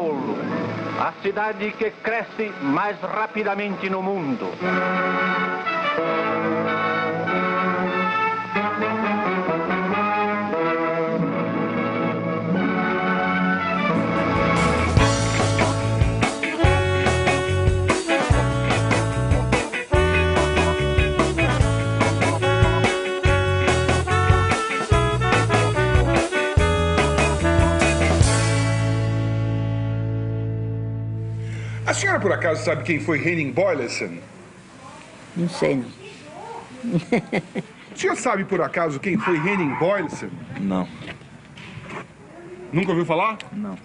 Paulo, a cidade que cresce mais rapidamente no mundo. A senhora, por acaso, sabe quem foi Henning Boyleson? Não sei, não. O senhor sabe, por acaso, quem foi Henning Boyleson? Não. Nunca ouviu falar? Não.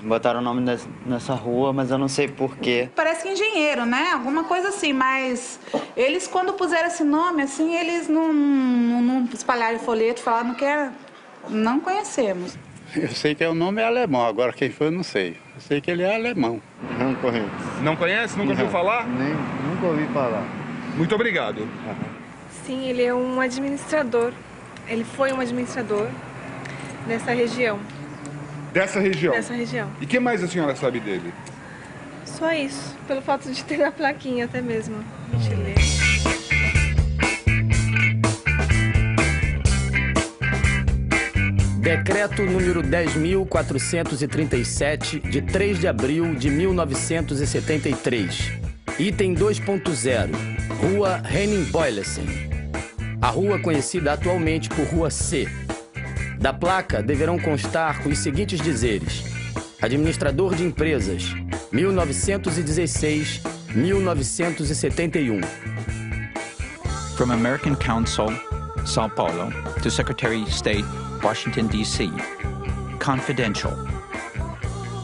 Botaram o nome nessa rua, mas eu não sei porquê. Parece que engenheiro, né? Alguma coisa assim, mas eles, quando puseram esse nome, assim, eles não espalharam folheto, falaram que era... Não conhecemos. Eu sei que o nome é alemão, agora quem foi eu não sei. Eu sei que ele é alemão. Não conheço. Não conhece? Nunca ouviu falar? Nunca ouvi falar. Muito obrigado. Sim, ele é um administrador. Ele foi um administrador nessa região. Dessa região? Dessa região. E o que mais a senhora sabe dele? Só isso, pelo fato de ter na plaquinha até mesmo. A gente lê. Decreto número 10.437, de 3 de abril de 1973. Item 2.0. Rua Henning Boyleson. A rua conhecida atualmente por Rua C. Da placa deverão constar os seguintes dizeres: administrador de empresas, 1916-1971. From American Council, São Paulo, to Secretary of State, Washington, D.C. Confidential.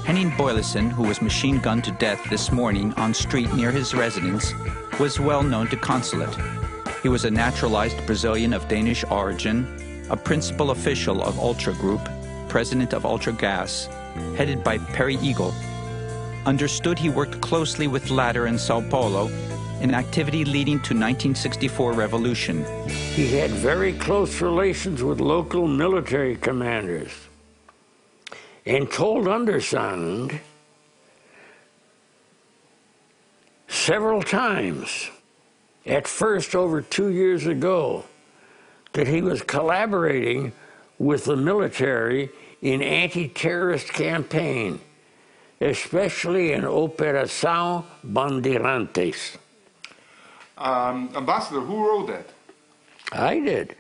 Henning Boyleson, who was machine-gunned to death this morning on street near his residence, was well known to consulate. He was a naturalized Brazilian of Danish origin, a principal official of Ultra Group, president of Ultra Gas, headed by Perry Eagle. Understood he worked closely with latter in Sao Paulo, an activity leading to 1964 revolution. He had very close relations with local military commanders and told Undersigned several times, at first over 2 years ago, that he was collaborating with the military in anti-terrorist campaign, especially in Operação Bandeirantes. Ambassador, who wrote that? I did.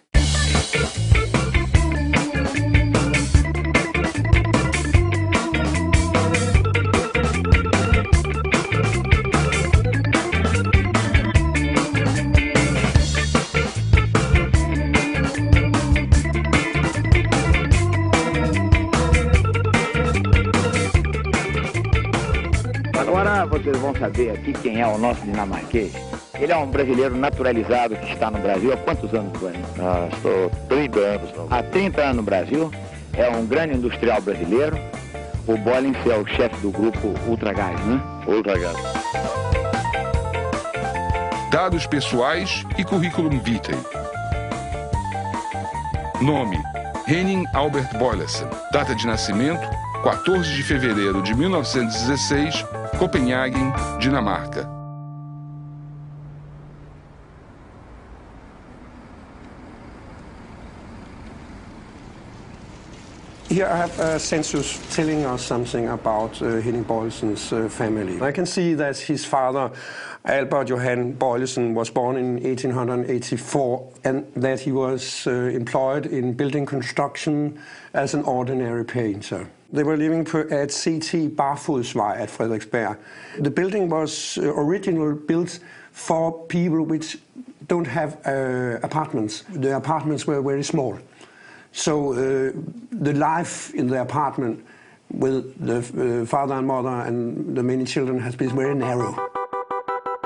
Agora vocês vão saber aqui quem é o nosso dinamarquês. Ele é um brasileiro naturalizado que está no Brasil há quantos anos, Guarani? Estou 30 anos. Há 30 anos no Brasil. É um grande industrial brasileiro. O Bollins é o chefe do grupo Ultragás, né? Ultragás. Dados pessoais e currículum vitae. Nome: Henning Albert Boyleson. Data de nascimento: 14 de fevereiro de 1916, Copenhague, Dinamarca. Here I have a census telling us something about Henning Boyleson's family. I can see that his father, Albert Johan Boylesen, was born in 1884 and that he was employed in building construction as an ordinary painter. They were living at CT Barfodsvej at Frederiksberg. The building was originally built for people which don't have apartments. The apartments were very small. So the life in the apartment with the father and mother and the many children has been very narrow.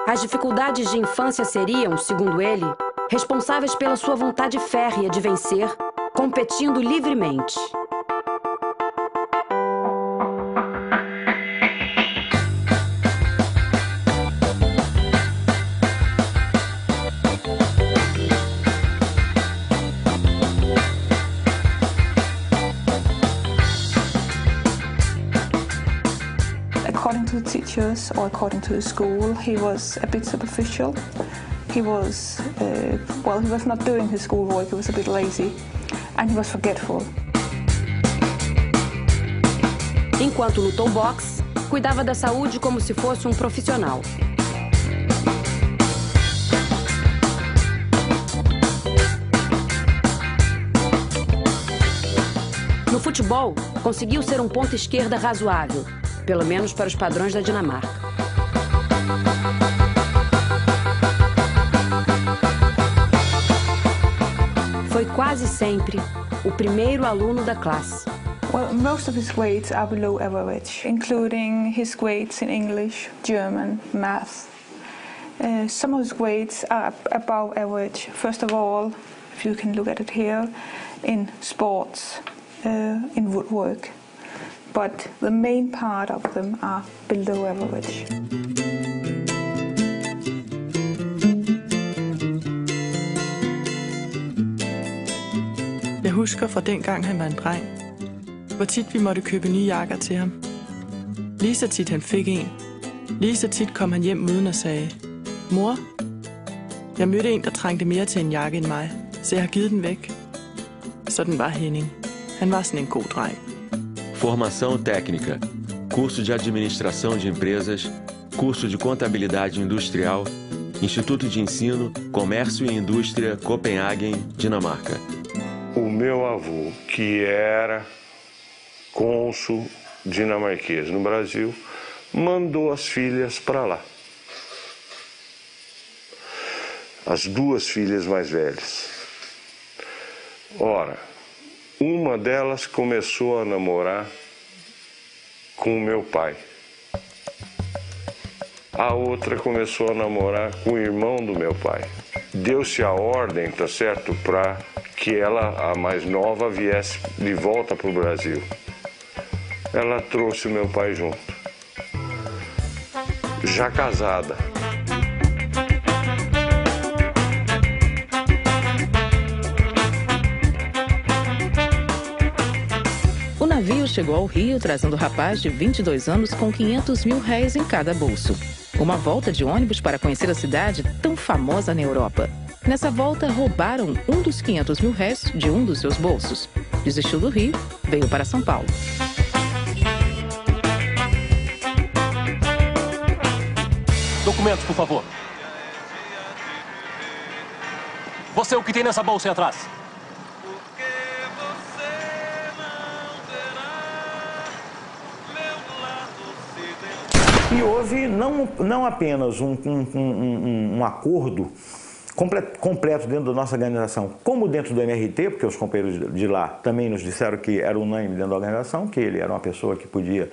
As dificuldades de infância seriam, segundo ele, responsáveis pela sua vontade férrea de vencer, competindo livremente. teachers or according to the school, he was a bit superficial. He was, he was not doing his schoolwork, he was a bit lazy, and he was forgetful. Enquanto lutou boxe, cuidava da saúde como se fosse um profissional. No futebol, conseguiu ser um ponta-esquerda razoável, pelo menos para os padrões da Dinamarca. Foi quase sempre o primeiro aluno da classe. Well, most of his grades are below average, including his grades in English, German, math. Some of his grades are above average. First of all, if you can look at it here, in sports, in woodwork. But the main part of them are below average. Jeg husker fra dengang han var en dreng, hvor tit vi måtte købe nye jakker til ham. Lige så tit han fik en. Lige så tit kom han hjem uden og sagde, mor, jeg mødte en, der trængte mere til en jakke end mig, så jeg har givet den væk. Sådan var Henning. Han var sådan en god dreng. Formação técnica, curso de administração de empresas, curso de contabilidade industrial, Instituto de Ensino, Comércio e Indústria, Copenhagen, Dinamarca. O meu avô, que era cônsul dinamarquês no Brasil, mandou as filhas para lá. As duas filhas mais velhas. Ora, uma delas começou a namorar com o meu pai. A outra começou a namorar com o irmão do meu pai. Deu-se a ordem, tá certo, para que ela, a mais nova, viesse de volta para o Brasil. Ela trouxe o meu pai junto. Já casada. O navio chegou ao Rio trazendo o rapaz de 22 anos com 500 mil réis em cada bolso. Uma volta de ônibus para conhecer a cidade tão famosa na Europa. Nessa volta, roubaram um dos 500 mil réis de um dos seus bolsos. Desistiu do Rio, veio para São Paulo. Documentos, por favor. Você, o que tem nessa bolsa aí atrás? E houve não apenas um acordo completo dentro da nossa organização, como dentro do MRT, porque os companheiros de lá também nos disseram que era unânime dentro da organização, que ele era uma pessoa que podia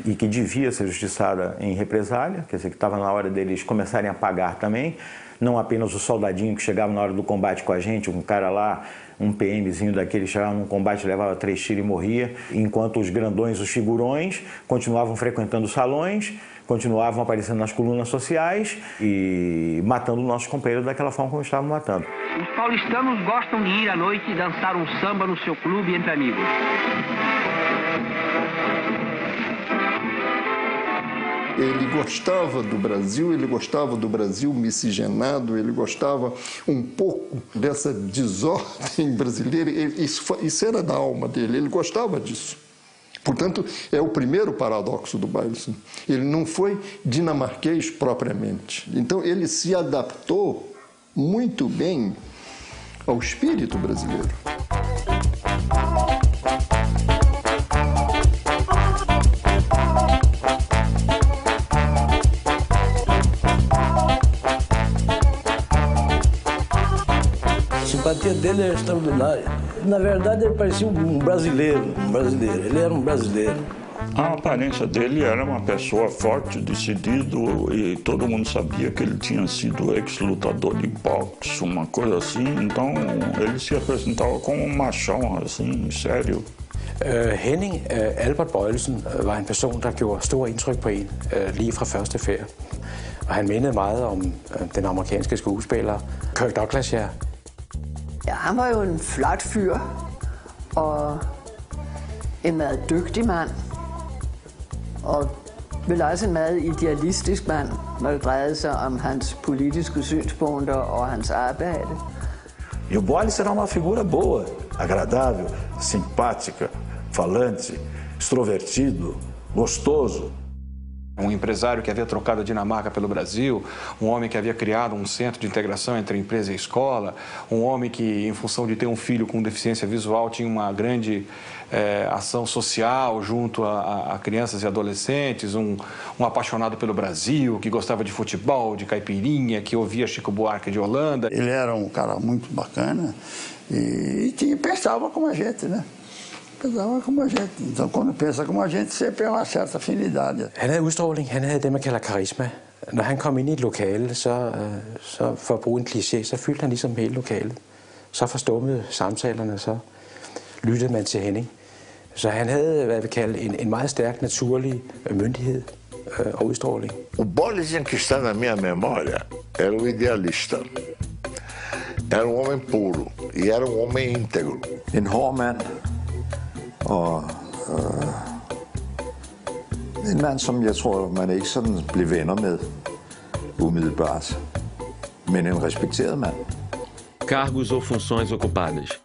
e que devia ser justiçada em represália, quer dizer, que estava na hora deles começarem a pagar também, não apenas o soldadinho que chegava na hora do combate com a gente, um cara lá, um PMzinho daquele, chegava num combate, levava 3 tiros e morria, enquanto os grandões, os figurões, continuavam frequentando os salões, continuavam aparecendo nas colunas sociais e matando nossos companheiros daquela forma como estavam matando. Os paulistanos gostam de ir à noite e dançar um samba no seu clube entre amigos. Ele gostava do Brasil miscigenado, ele gostava um pouco dessa desordem brasileira, isso era da alma dele, ele gostava disso. Portanto, é o primeiro paradoxo do Boylussen. Ele não foi dinamarquês propriamente. Então, ele se adaptou muito bem ao espírito brasileiro. A simpatia dele era extraordinária. Na verdade, ele parecia um brasileiro. Ele era um brasileiro. A aparência dele era uma pessoa forte, decidido, e todo mundo sabia que ele tinha sido ex-lutador de boxe, uma coisa assim. Então, ele se apresentava como um machão, assim, sério. Henning Albert Boylussen var en person, der gjorde stor indtryk på en, lige fra første færd. Og han mindede meget om den amerikanske skuespiller Kirk Douglas, ja. Ja, han var jo en flot fyr, og en meget dygtig mand, og vel også en meget idealistisk mand, når det drejede sig om hans politiske synspunkter og hans arbejde. E o Boles era uma figura boa, agradável, simpática, falante, extrovertido, gostoso. Empresário que havia trocado a Dinamarca pelo Brasil, homem que havia criado centro de integração entre empresa e escola, homem que, em função de ter filho com deficiência visual, tinha uma grande ação social junto a crianças e adolescentes, apaixonado pelo Brasil, que gostava de futebol, de caipirinha, que ouvia Chico Buarque de Holanda. Ele era cara muito bacana e pensava como a gente, né? Pensava como a gente. Então, quando pensa como a gente, sempre er uma certa afinidade. Han havde udstråling, han havde det, man kalder karisma. Når han kom ind i et lokale, så for at bruge en kliché, så fyldte han ligesom hele lokalet. Så forstummede samtalerne, så lyttede man til Henning. Så han havde, hvad vi kalder, en meget stærk, naturlig myndighed og udstråling. O Boles que está na minha memória era o idealista. Era homem puro e era homem íntegro. En hård mand og en mand, som jeg tror, man ikke sådan blev venner med umiddelbart, men en respekteret mand. Cargos ou funções ocupadas.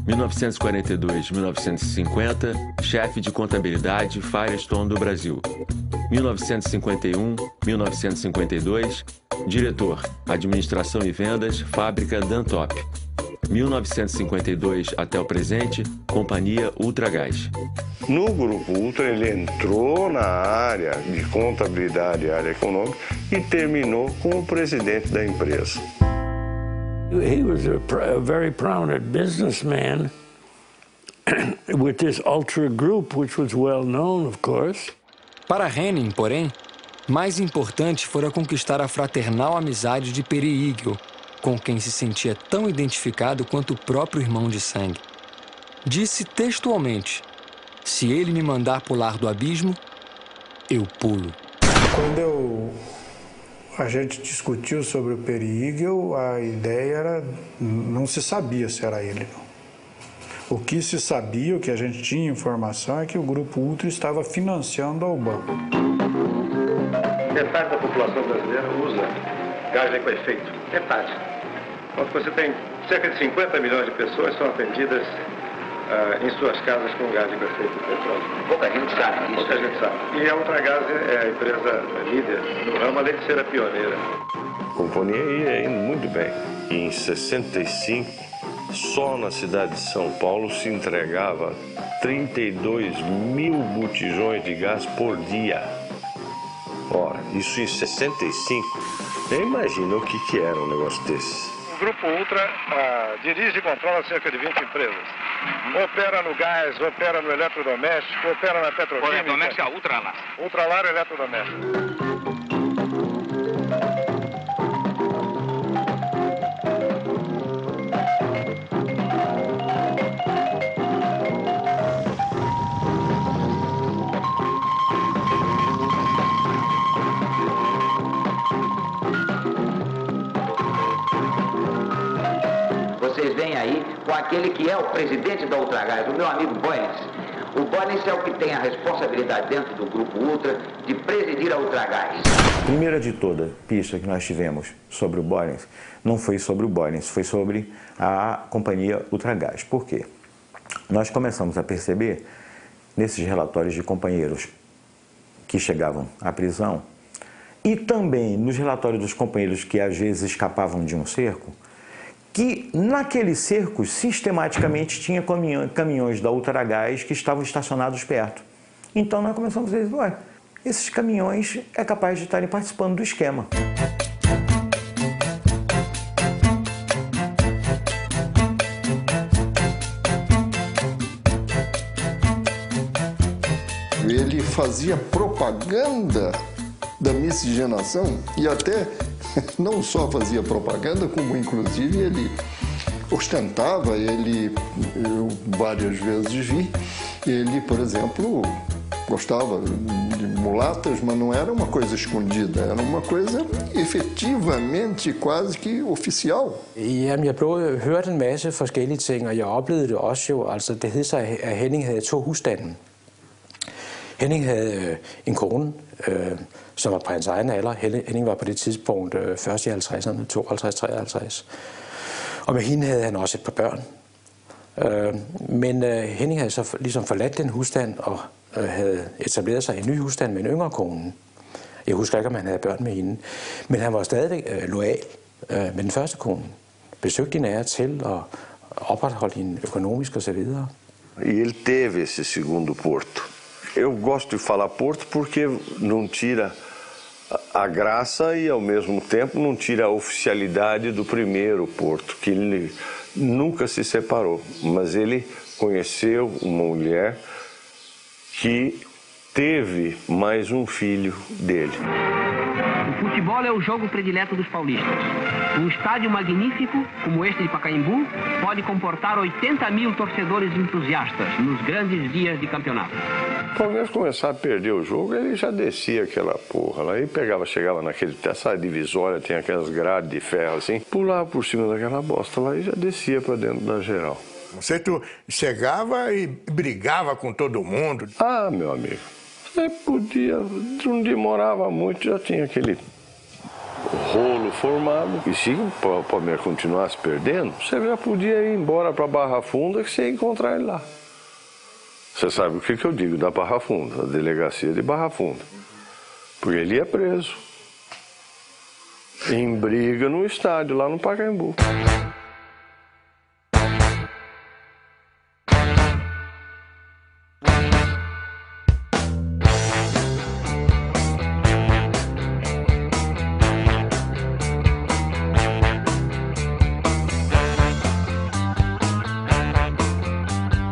1942-1950, chefe de contabilidade Firestone do Brasil. 1951-1952, diretor, administração e vendas, fábrica Dantop. 1952 até o presente, companhia Ultragás. No Grupo Ultra, ele entrou na área de contabilidade e área econômica e terminou como presidente da empresa. He was a very prominent businessman with this Ultra Group, which was well known, of course. Para Henning, porém, mais importante fora conquistar a fraternal amizade de Peri Igel, com quem se sentia tão identificado quanto o próprio irmão de sangue. Disse textualmente: "Se ele me mandar pular do abismo, eu pulo." Quando a gente discutiu sobre o Peri Igel, a ideia era, não se sabia se era ele, não. O que se sabia, o que a gente tinha informação, é que o Grupo Ultra estava financiando a UBAN. Metade da população brasileira usa gás com efeito. Metade. Quando você tem cerca de 50 milhões de pessoas são atendidas em suas casas com gás com efeito de petróleo. Pouca gente sabe disso. Pouca gente sabe. E a Ultragaz é a empresa líder no ramo, além de ser a pioneira. A companhia ia indo muito bem. E em 65, só na cidade de São Paulo se entregava 32 mil botijões de gás por dia. Ora, isso em 65. Nem imagina o que era um negócio desse. O Grupo Ultra dirige e controla cerca de 20 empresas. Opera no gás, opera no eletrodoméstico, opera na petroquímica. Eletrodoméstico é Ultralar. Ultralar é eletrodoméstico. Vocês vêm aí com aquele que é o presidente da Ultragaz, o meu amigo Boles. O Boles é o que tem a responsabilidade dentro do Grupo Ultra de presidir a Ultragaz. A primeira de toda pista que nós tivemos sobre o Boles não foi sobre o Boles, foi sobre a companhia Ultragaz. Por quê? Nós começamos a perceber, nesses relatórios de companheiros que chegavam à prisão, e também nos relatórios dos companheiros que às vezes escapavam de um cerco, que naqueles cercos sistematicamente tinha caminhões da Ultragaz que estavam estacionados perto. Então nós começamos a dizer, ué, esses caminhões é capaz de estarem participando do esquema. Ele fazia propaganda da miscigenação e até não só fazia propaganda, como inclusive ele ostentava, eu várias vezes vi, ele, por exemplo, gostava de mulatas, mas não era uma coisa escondida, era uma coisa efetivamente quase que oficial. Jamen, jeg hørte en masse forskellige ting, og jeg oplevede det også jo, altså det hed sig, at Henning havde 2 husstande. Henning havde en kone, som var på hans egen alder. Henning var på det tidspunkt først i 50'erne, 52-53. Og med hende havde han også et par børn. Men Henning havde så ligesom forladt den husstand og havde etableret sig i en ny husstand med en yngre kone. Jeg husker ikke, om han havde børn med hende. Men han var stadigvæk loyal med den første kone. Besøgte hende af til og opretholdt hende økonomisk og så videre. Ele teve esse segundo Porto. Eu gosto de falar Porto porque não tira a graça e ao mesmo tempo não tira a oficialidade do primeiro Porto, que ele nunca se separou, mas ele conheceu uma mulher que teve mais filho dele. O futebol é o jogo predileto dos paulistas. Um estádio magnífico, como este de Pacaembu, pode comportar 80.000 torcedores entusiastas nos grandes dias de campeonato. Talvez começar a perder o jogo, ele já descia aquela porra lá e chegava essa divisória, tem aquelas grades de ferro assim, pulava por cima daquela bosta lá e já descia para dentro da geral. Você chegava e brigava com todo mundo? Ah, meu amigo, você podia, não demorava muito, já tinha aquele rolo formado. E se o Palmeiras continuasse perdendo, você já podia ir embora para Barra Funda que você ia encontrar ele lá. Você sabe o que eu digo da Barra Funda, da delegacia de Barra Funda. Porque ele ia preso. Em briga no estádio, lá no Pacaembu.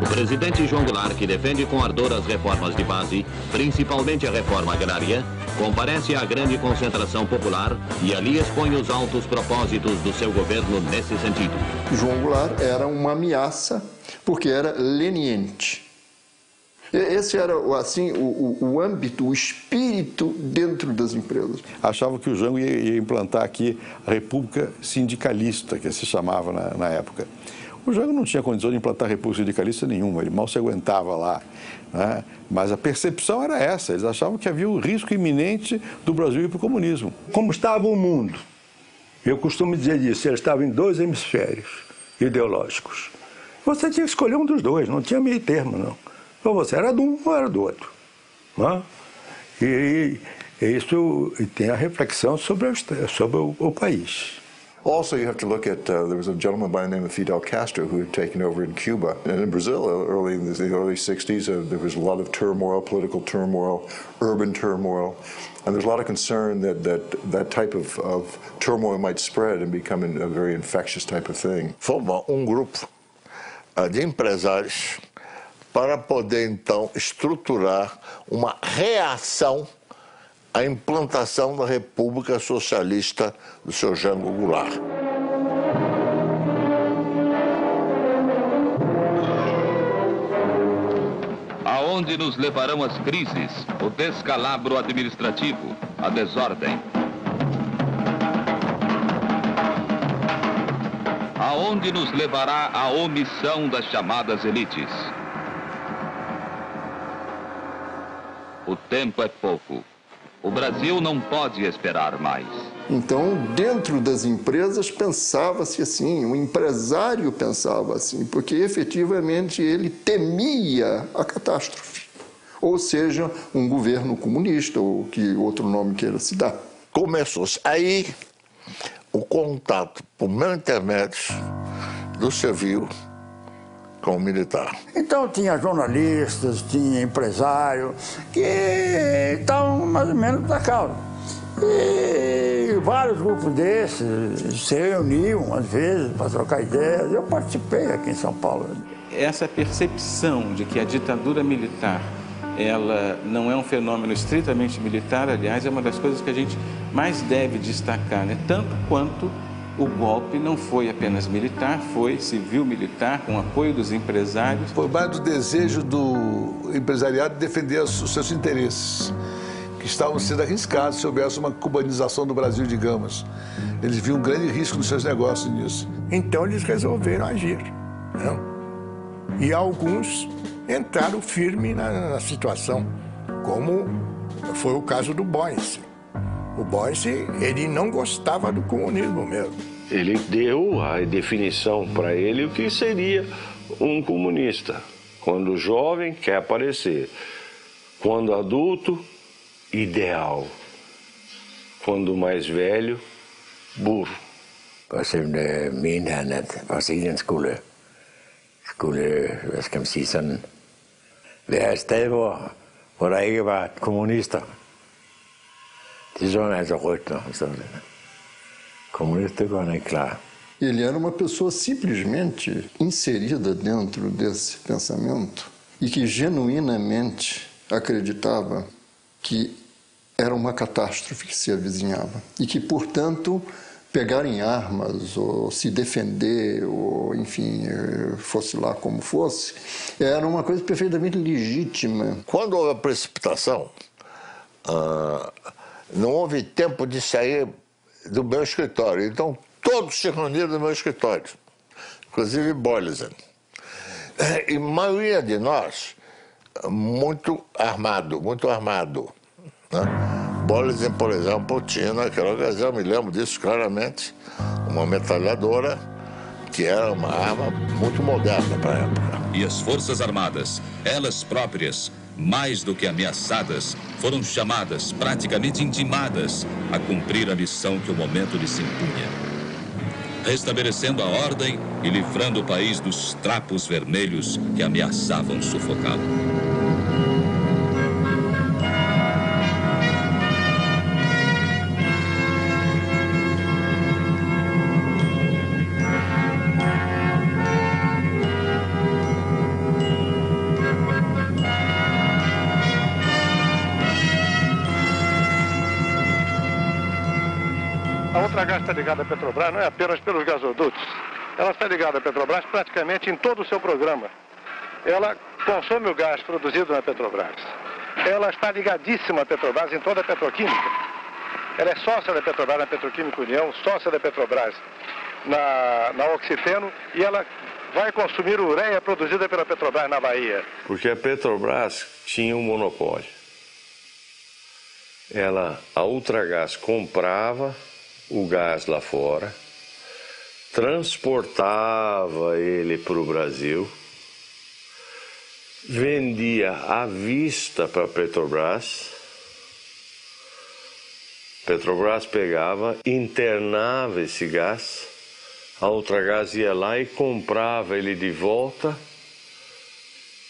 O presidente João Goulart, que defende com ardor as reformas de base, principalmente a reforma agrária, comparece à grande concentração popular e ali expõe os altos propósitos do seu governo nesse sentido. João Goulart era uma ameaça porque era leniente. Esse era assim o âmbito, o espírito dentro das empresas. Achavam que o Jango ia implantar aqui a República Sindicalista, que se chamava na época. O Jango não tinha condição de implantar república sindicalista nenhuma, ele mal se aguentava lá, né? Mas a percepção era essa, eles achavam que havia um risco iminente do Brasil ir para o comunismo. Como estava o mundo? Eu costumo dizer isso, ele estava em dois hemisférios ideológicos. Você tinha que escolher um dos dois, não tinha meio termo, não. Ou você era de um ou era do outro. Né? E isso tem a reflexão sobre o país. Also, you have to look at, there was a gentleman by the name of Fidel Castro who had taken over in Cuba. And in Brazil, early in the early 60s, there was a lot of turmoil, political turmoil, urban turmoil. And there's a lot of concern that type of turmoil might spread and become a very infectious type of thing. Formou grupo de empresários para poder, então, estruturar uma reação à implantação da República Socialista do seu Jango Goulart. Aonde nos levarão as crises, o descalabro administrativo, a desordem? Aonde nos levará a omissão das chamadas elites? O tempo é pouco. O Brasil não pode esperar mais. Então, dentro das empresas, pensava-se assim, o empresário pensava assim, porque efetivamente ele temia a catástrofe. Ou seja, um governo comunista, ou que outro nome queira se dar. Começou-se aí o contato, por meu intermédio, do civil com o militar. Então tinha jornalistas, tinha empresário que estavam mais ou menos da causa. E vários grupos desses se reuniam às vezes para trocar ideias. Eu participei aqui em São Paulo. Essa percepção de que a ditadura militar ela não é um fenômeno estritamente militar, aliás, é uma das coisas que a gente mais deve destacar, né? Tanto quanto o golpe não foi apenas militar, foi civil-militar, com apoio dos empresários. Foi mais do desejo do empresariado de defender os seus interesses, que estavam sendo arriscados se houvesse uma cubanização do Brasil, digamos. Eles viam um grande risco nos seus negócios nisso. Então eles resolveram agir, né? E alguns entraram firme na situação, como foi o caso do Boyce. O Boyce, ele não gostava do comunismo mesmo. Ele deu a definição para ele o que seria um comunista. Quando jovem, quer aparecer. Quando adulto, ideal. Quando mais velho, burro. Og så mente han, at Brasilien skulle, hvad skal man sige, sådan, være et sted, hvor der ikke var kommunister. Det så han altså rygter. Comunista, det går han ikke klar. Ele era uma pessoa simplesmente inserida dentro desse pensamento e que genuinamente acreditava que era uma catástrofe que se avizinhava e que, portanto, pegar em armas ou se defender ou, enfim, fosse lá como fosse, era uma coisa perfeitamente legítima. Quando houve a precipitação, não houve tempo de sair do meu escritório. Então, todos se reuniram no meu escritório, inclusive Boyleson. E a maioria de nós, muito armado. Né? Boyleson, por exemplo, tinha naquela ocasião, me lembro disso claramente, uma metralhadora que era uma arma muito moderna para a época. E as Forças Armadas, elas próprias, mais do que ameaçadas, foram chamadas, praticamente intimadas, a cumprir a missão que o momento lhes impunha. Restabelecendo a ordem e livrando o país dos trapos vermelhos que ameaçavam sufocá-lo. A Ultragás está ligada à Petrobras não é apenas pelos gasodutos. Ela está ligada à Petrobras praticamente em todo o seu programa. Ela consome o gás produzido na Petrobras. Ela está ligadíssima à Petrobras em toda a petroquímica. Ela é sócia da Petrobras na Petroquímica União, sócia da Petrobras na Oxiteno, e ela vai consumir ureia produzida pela Petrobras na Bahia. Porque a Petrobras tinha um monopólio. A Ultragás comprava o gás lá fora, transportava ele para o Brasil, vendia à vista para a Petrobras. Petrobras pegava, internava esse gás, a Ultragás ia lá e comprava ele de volta,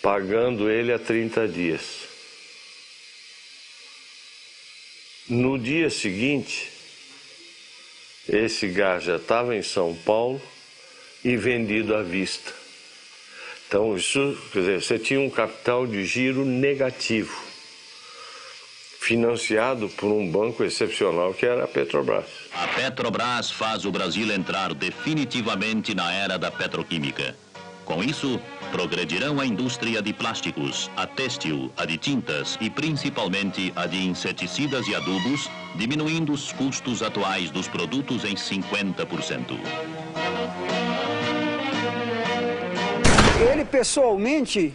pagando ele a 30 dias. No dia seguinte, esse gás já estava em São Paulo e vendido à vista. Então, isso, quer dizer, você tinha um capital de giro negativo, financiado por um banco excepcional que era a Petrobras. A Petrobras faz o Brasil entrar definitivamente na era da petroquímica. Com isso, progredirão a indústria de plásticos, a têxtil, a de tintas e principalmente a de inseticidas e adubos, diminuindo os custos atuais dos produtos em 50%. Ele pessoalmente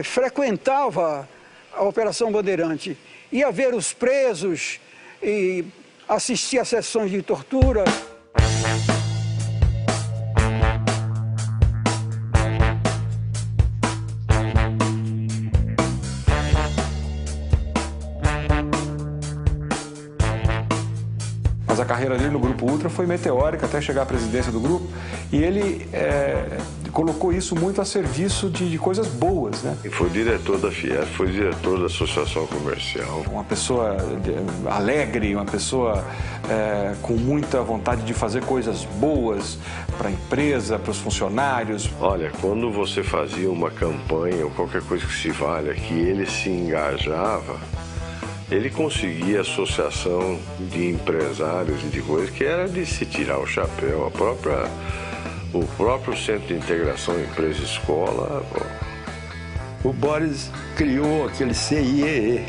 frequentava a Operação Bandeirante, ia ver os presos e assistia a sessões de tortura. Mas a carreira dele no Grupo Ultra foi meteórica até chegar à presidência do grupo, e ele colocou isso muito a serviço de coisas boas, né? E foi diretor da Fiesp, foi diretor da Associação Comercial. Uma pessoa alegre, uma pessoa com muita vontade de fazer coisas boas para a empresa, para os funcionários. Olha, quando você fazia uma campanha ou qualquer coisa que se valha, que ele se engajava, ele conseguia associação de empresários e de coisas que era de se tirar o chapéu. O próprio Centro de Integração Empresa-Escola. O Boris criou aquele CIEE,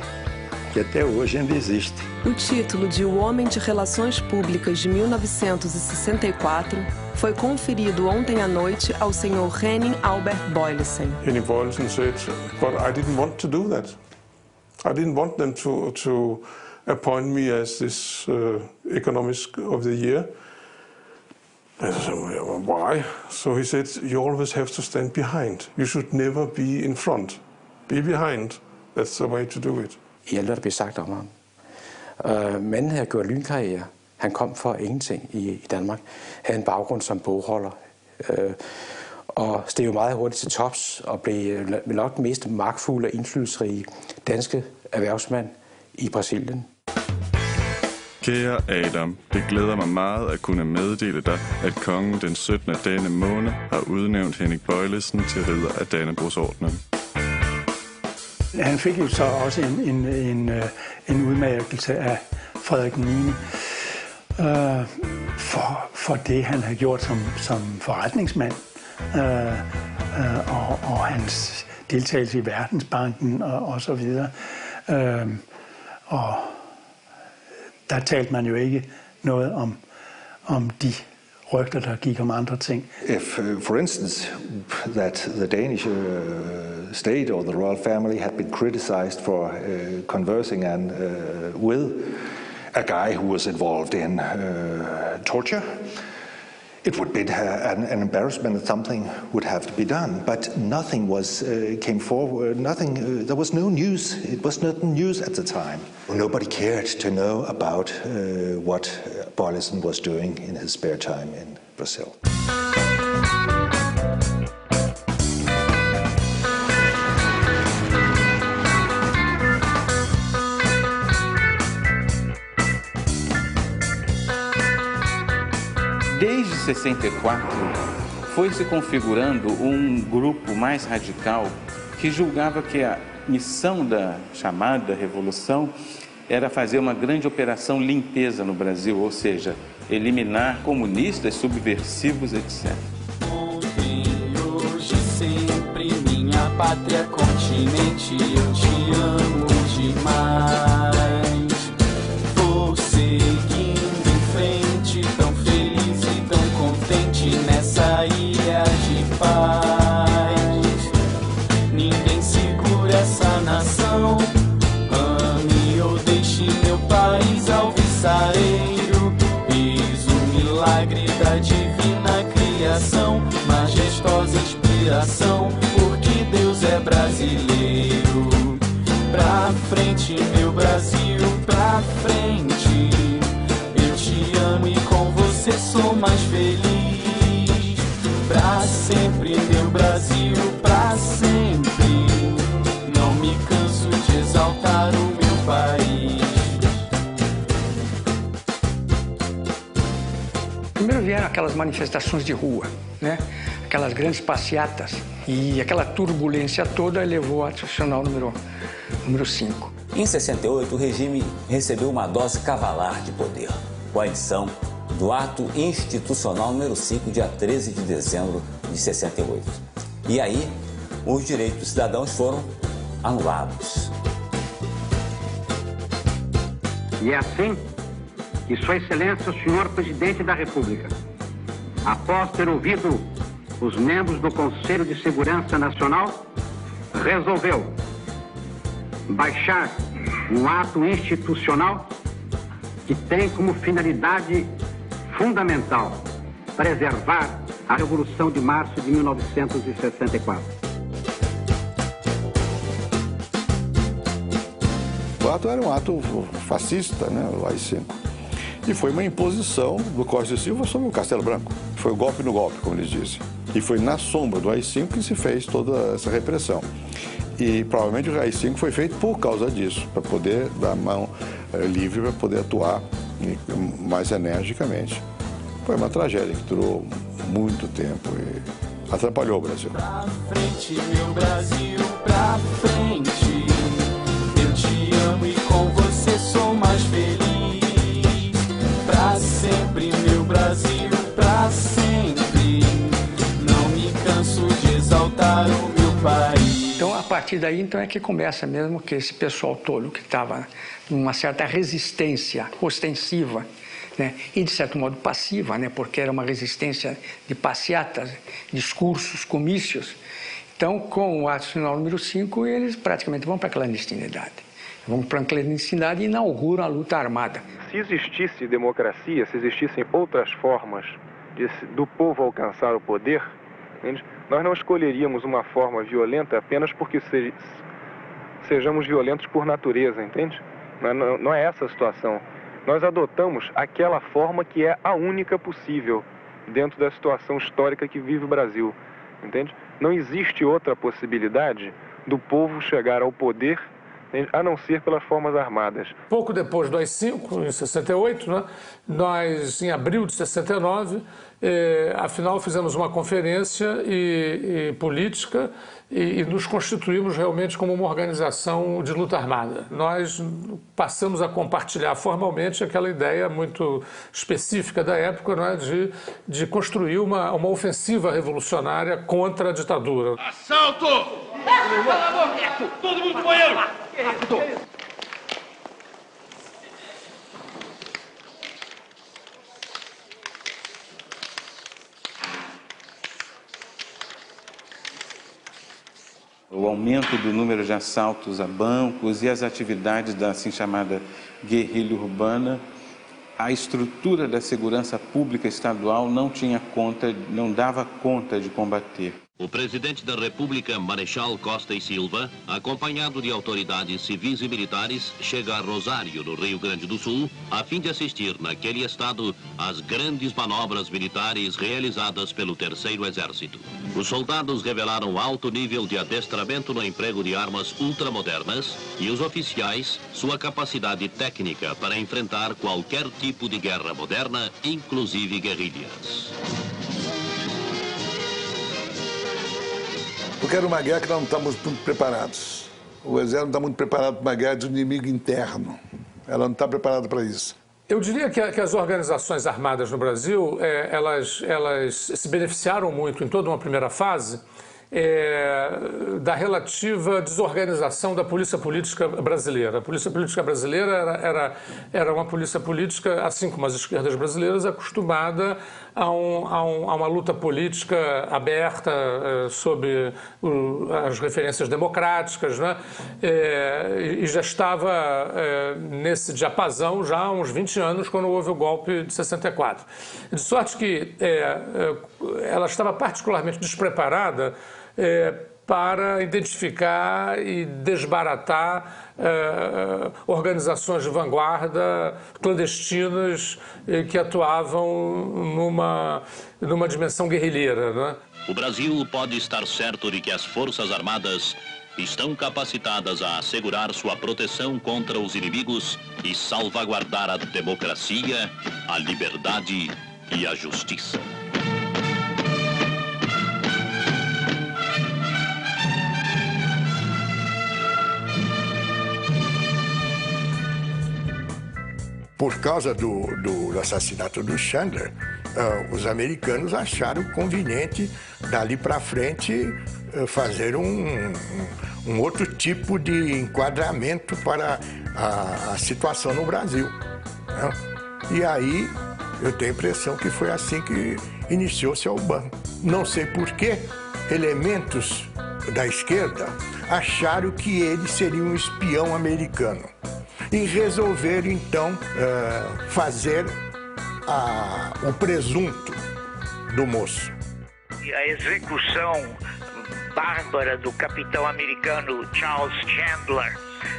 que até hoje ainda existe. O título de O Homem de Relações Públicas de 1964 foi conferido ontem à noite ao senhor Henning Albert Boyleson. Henning Boyleson said, but I didn't want to do that. I didn't want them to appoint me as this economist of the year. And I said, well, why? So he said, you always have to stand behind. You should never be in front. Be behind. That's the way to do it. I alt, hvad der blev sagt om ham. Manden havde gjort lynkarriere. Han kom for ingenting i Danmark. Havde en baggrund som bogholder. Og steg jo meget hurtigt til tops og blev nok den mest magtfulde og indflydelsesrige danske erhvervsmand i Brasilien. Kære Adam, det glæder mig meget at kunne meddele dig, at kongen den 17. af denne måned har udnævnt Henning Bøjlesen til ridder af Dannebrogsordenen. Han fik jo så også en udmærkelse af Frederik 9. For det, han har gjort som forretningsmand, og hans deltagelse i Verdensbanken og så videre. Og der talte man jo ikke noget om de rygter, der gik om andre ting. If, for instance, that the Danish state or the royal family had been criticized for conversing with a guy who was involved in torture, it would be an embarrassment that something would have to be done. But nothing came forward. There was no news. It was not news at the time. Nobody cared to know about what Bøjlesen was doing in his spare time in Brazil. Desde 64, foi se configurando grupo mais radical que julgava que a missão da chamada revolução era fazer uma grande operação limpeza no Brasil, ou seja, eliminar comunistas, subversivos, etc. Ontem, hoje, sempre, minha pátria continente, eu te amo demais. Vou seguindo em frente, tão feliz e tão contente nessa ilha de paz. Ninguém segura essa nação. Ame ou deixe meu país alvissareiro. Eis o milagre da divina criação, majestosa inspiração, porque Deus é brasileiro. Pra frente, meu Brasil, pra frente. Eu te amo e com você sou mais feliz. Pra sempre, meu Brasil, pra sempre. Não me canso de exaltar o meu país. Primeiro vieram aquelas manifestações de rua, né? Aquelas grandes passeatas, e aquela turbulência toda levou ao tradicional número 5. Em 68, o regime recebeu uma dose cavalar de poder, com a edição do Ato Institucional número 5, dia 13 de dezembro de 68. E aí, os direitos dos cidadãos foram anulados. E é assim que Sua Excelência, o senhor Presidente da República, após ter ouvido os membros do Conselho de Segurança Nacional, resolveu baixar um ato institucional que tem como finalidade fundamental preservar a Revolução de Março de 1964. O ato era um ato fascista, né, o AI-5. E foi uma imposição do Costa e Silva sobre o Castelo Branco. Foi o golpe no golpe, como eles dizem. E foi na sombra do AI-5 que se fez toda essa repressão. E provavelmente o AI-5 foi feito por causa disso, para poder dar mão livre, para poder atuar mais energicamente. Foi uma tragédia que durou muito tempo e atrapalhou o Brasil. Pra frente, meu Brasil, pra frente. Eu te amo e com você sou mais feliz. Pra sempre, meu Brasil, pra sempre. Não me canso de exaltar o meu país. Então, a partir daí, então, é que começa mesmo que esse pessoal todo que estava numa certa resistência ostensiva, né, e de certo modo passiva, né, porque era uma resistência de passeatas, discursos, comícios. Então, com o ato final número 5, eles praticamente vão para a clandestinidade. vão para a clandestinidade e inauguram a luta armada. Se existisse democracia, se existissem outras formas do povo alcançar o poder, entende? Nós não escolheríamos uma forma violenta apenas porque sejamos violentos por natureza, entende? Não é essa a situação. Nós adotamos aquela forma que é a única possível dentro da situação histórica que vive o Brasil, entende? Não existe outra possibilidade do povo chegar ao poder a não ser pelas formas armadas. Pouco depois do AI-5, em 68, né, nós, em abril de 69, afinal fizemos uma conferência política e nos constituímos realmente como uma organização de luta armada. Nós passamos a compartilhar formalmente aquela ideia muito específica da época, né, de construir uma ofensiva revolucionária contra a ditadura. Assalto! Cala a boca! Todo mundo no banheiro! O aumento do número de assaltos a bancos e as atividades da assim chamada guerrilha urbana, a estrutura da segurança pública estadual não dava conta de combater. O presidente da República, Marechal Costa e Silva, acompanhado de autoridades civis e militares, chega a Rosário, no Rio Grande do Sul, a fim de assistir naquele estado às grandes manobras militares realizadas pelo Terceiro Exército. Os soldados revelaram alto nível de adestramento no emprego de armas ultramodernas e os oficiais sua capacidade técnica para enfrentar qualquer tipo de guerra moderna, inclusive guerrilhas. Porque era uma guerra que nós não estávamos muito preparados. O Exército não está muito preparado para uma guerra de um inimigo interno. Ela não está preparada para isso. Eu diria que as organizações armadas no Brasil, elas se beneficiaram muito em toda uma primeira fase da relativa desorganização da polícia política brasileira. A polícia política brasileira era uma polícia política, assim como as esquerdas brasileiras, acostumada a uma luta política aberta sob as referências democráticas, né? E já estava nesse diapasão já há uns 20 anos, quando houve o golpe de 64. De sorte que ela estava particularmente despreparada para identificar e desbaratar organizações de vanguarda clandestinas que atuavam numa dimensão guerrilheira, né? O Brasil pode estar certo de que as Forças Armadas estão capacitadas a assegurar sua proteção contra os inimigos e salvaguardar a democracia, a liberdade e a justiça. Por causa do assassinato do Chandler, os americanos acharam conveniente, dali para frente, fazer um outro tipo de enquadramento para a situação no Brasil, né? E aí, eu tenho a impressão que foi assim que iniciou-se a UBAN. Não sei por que elementos da esquerda acharam que ele seria um espião americano. E resolveram, então, fazer o presunto do moço. A execução bárbara do capitão americano Charles Chandler,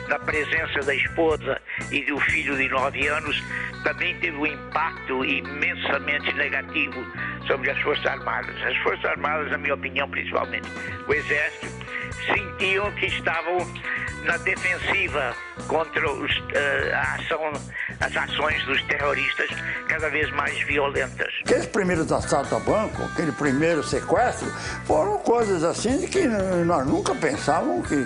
na presença da esposa e do filho de 9 anos, também teve um impacto imensamente negativo sobre as Forças Armadas. As Forças Armadas, na minha opinião, principalmente o Exército, sentiam que estavam na defensiva contra as ações dos terroristas cada vez mais violentas. Aqueles primeiros assaltos a banco, aquele primeiro sequestro, foram coisas assim que nós nunca pensávamos que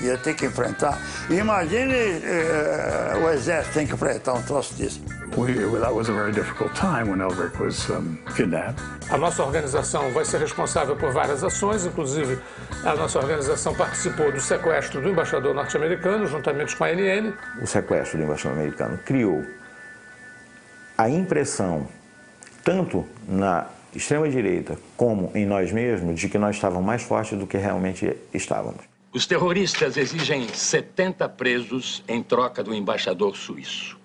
ia ter que enfrentar. Imagine o Exército tem que enfrentar um troço desse. That was a very difficult time when Elbrick was kidnapped. A nossa organização vai ser responsável por várias ações, inclusive a nossa organização participou do sequestro do embaixador norte-americano, juntamente com a ANN. O sequestro do embaixador americano criou a impressão, tanto na extrema-direita como em nós mesmos, de que nós estávamos mais fortes do que realmente estávamos. Os terroristas exigem 70 presos em troca do embaixador suíço.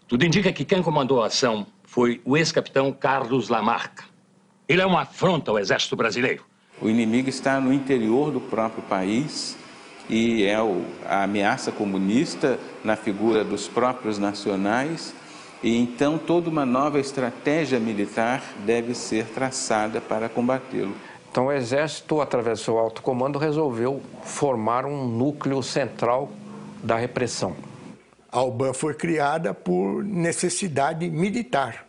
Tudo indica que quem comandou a ação foi o ex-capitão Carlos Lamarca. Ele é uma afronta ao exército brasileiro. O inimigo está no interior do próprio país e é a ameaça comunista na figura dos próprios nacionais. E então toda uma nova estratégia militar deve ser traçada para combatê-lo. Então o Exército, através do seu alto comando, resolveu formar um núcleo central da repressão. A UBAN foi criada por necessidade militar.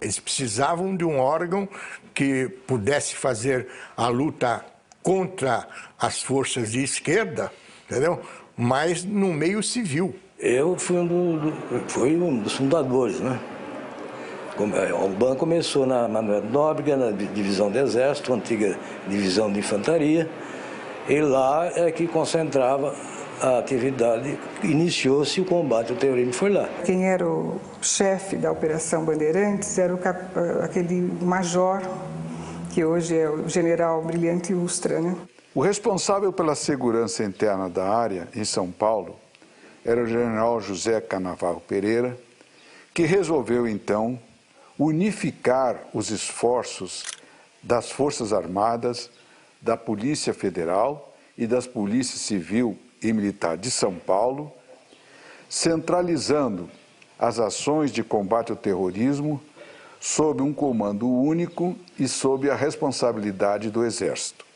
Eles precisavam de um órgão que pudesse fazer a luta contra as forças de esquerda, entendeu? Mas no meio civil. Eu fui um dos fundadores, né? A UBAN começou na Manuel Nóbrega, na divisão do Exército, antiga divisão de infantaria, e lá é que concentrava a atividade, iniciou-se o combate ao terrorismo, foi lá. Quem era o chefe da Operação Bandeirantes era aquele major, que hoje é o general Brilhante Ustra, né? O responsável pela segurança interna da área, em São Paulo, era o general José Canavarro Pereira, que resolveu, então, unificar os esforços das Forças Armadas, da Polícia Federal e das Polícias Civil e Militar de São Paulo, centralizando as ações de combate ao terrorismo sob um comando único e sob a responsabilidade do Exército.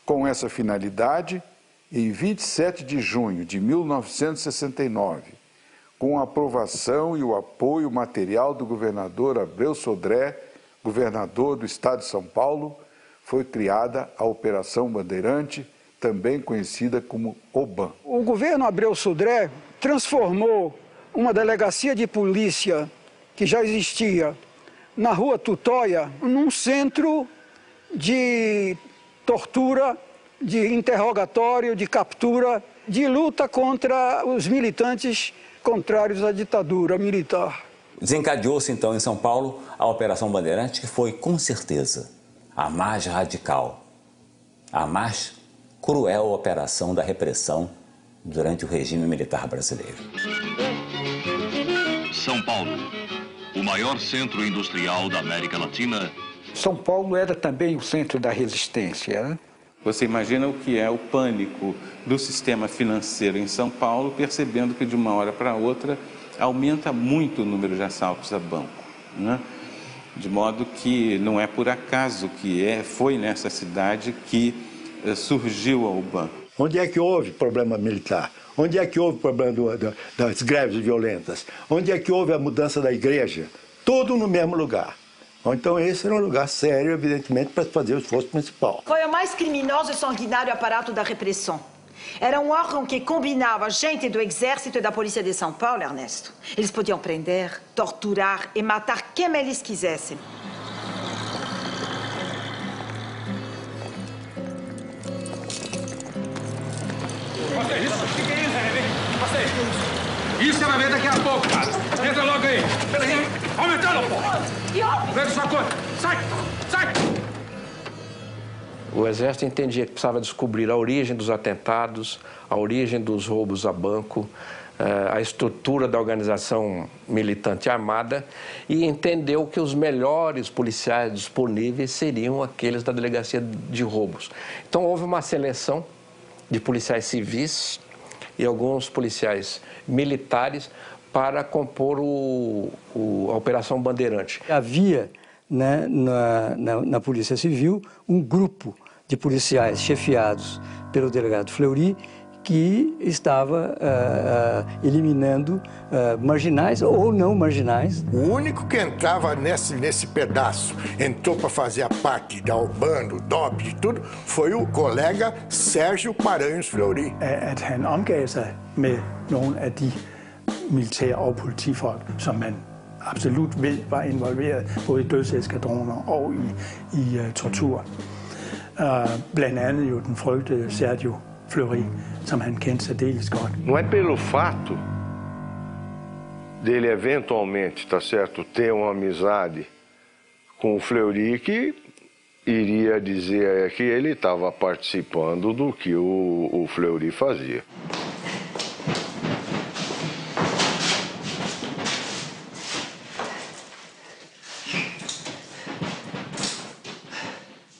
Com essa finalidade, em 27 de junho de 1969, com a aprovação e o apoio material do governador Abreu Sodré, governador do estado de São Paulo, foi criada a Operação Bandeirante, também conhecida como OBAN. O governo Abreu Sodré transformou uma delegacia de polícia que já existia na Rua Tutóia num centro de tortura, de interrogatório, de captura, de luta contra os militantes contrários à ditadura militar. Desencadeou-se então em São Paulo a Operação Bandeirante, que foi, com certeza, a mais radical, a mais cruel operação da repressão durante o regime militar brasileiro. São Paulo, o maior centro industrial da América Latina. São Paulo era também o centro da resistência, né? Você imagina o que é o pânico do sistema financeiro em São Paulo, percebendo que de uma hora para outra aumenta muito o número de assaltos a banco, né? De modo que não é por acaso que foi nessa cidade que surgiu a UBAN. Onde é que houve problema militar? Onde é que houve problema das greves violentas? Onde é que houve a mudança da igreja? Tudo no mesmo lugar. Então esse era um lugar sério, evidentemente, para fazer o esforço principal. Foi o mais criminoso e sanguinário aparato da repressão. Era um órgão que combinava gente do Exército e da Polícia de São Paulo, Ernesto. Eles podiam prender, torturar e matar quem eles quisessem. Passa isso? O que é isso, René? Passa aí. Isso você vai ver daqui a pouco, cara. Entra logo aí. Peraí. Aumentando, porra. Pega sua coisa. Sai. Sai. O Exército entendia que precisava descobrir a origem dos atentados, a origem dos roubos a banco, a estrutura da organização militante armada e entendeu que os melhores policiais disponíveis seriam aqueles da delegacia de roubos. Então houve uma seleção de policiais civis e alguns policiais militares para compor a Operação Bandeirante. Havia, né, na Polícia Civil um grupo de policiais chefiados pelo delegado Fleury que estava eliminando marginais ou não marginais. O único que entrava nesse pedaço, entrou para fazer a parte da UBAN, do DOP, de tudo, foi o colega Sérgio Paranhos Fleury. At han omgav sig med nogle af de militære og politifolk, som man absolut ved var involveret både i dødseskadroner og i tortur. Blandt andet jo den frygtede Sergio Fleury, som han kendte særdeles godt. Não é pelo fato dele eventualmente, tá certo, ter uma amizade com o Fleury que iria dizer que ele estava participando do que o Fleury fazia.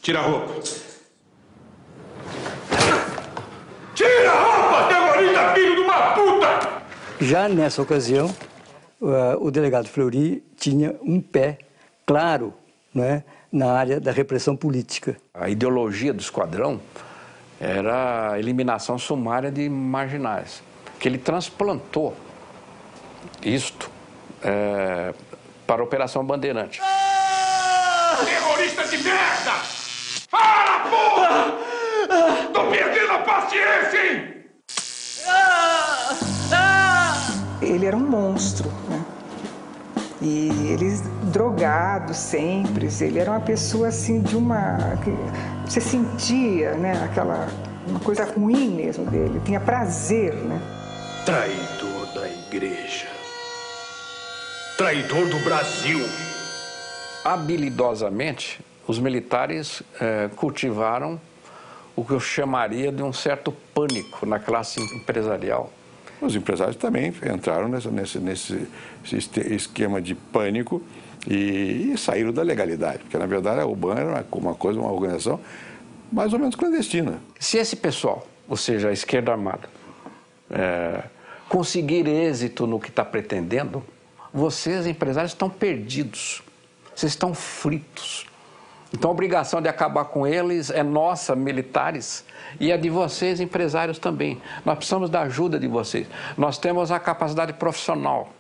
Tira a roupa. Tira a roupa, terrorista, filho de uma puta! Já nessa ocasião, o delegado Fleury tinha um pé claro, né, na área da repressão política. A ideologia do esquadrão era a eliminação sumária de marginais, que ele transplantou isto para a Operação Bandeirante. Terrorista de merda! Para, porra! Tô perdendo a paciência, hein? Ele era um monstro, né? E ele drogado sempre, ele era uma pessoa assim de uma... Você sentia, né, uma coisa ruim mesmo dele, tinha prazer, né? Traidor da igreja. Traidor do Brasil. Habilidosamente, os militares cultivaram o que eu chamaria de um certo pânico na classe empresarial. Os empresários também entraram nesse esquema de pânico e saíram da legalidade, porque na verdade a UBAN era uma organização mais ou menos clandestina. Se esse pessoal, ou seja, a esquerda armada, conseguir êxito no que está pretendendo, vocês, empresários, estão perdidos, vocês estão fritos. Então a obrigação de acabar com eles é nossa, militares, e a de vocês, empresários, também. Nós precisamos da ajuda de vocês. Nós temos a capacidade profissional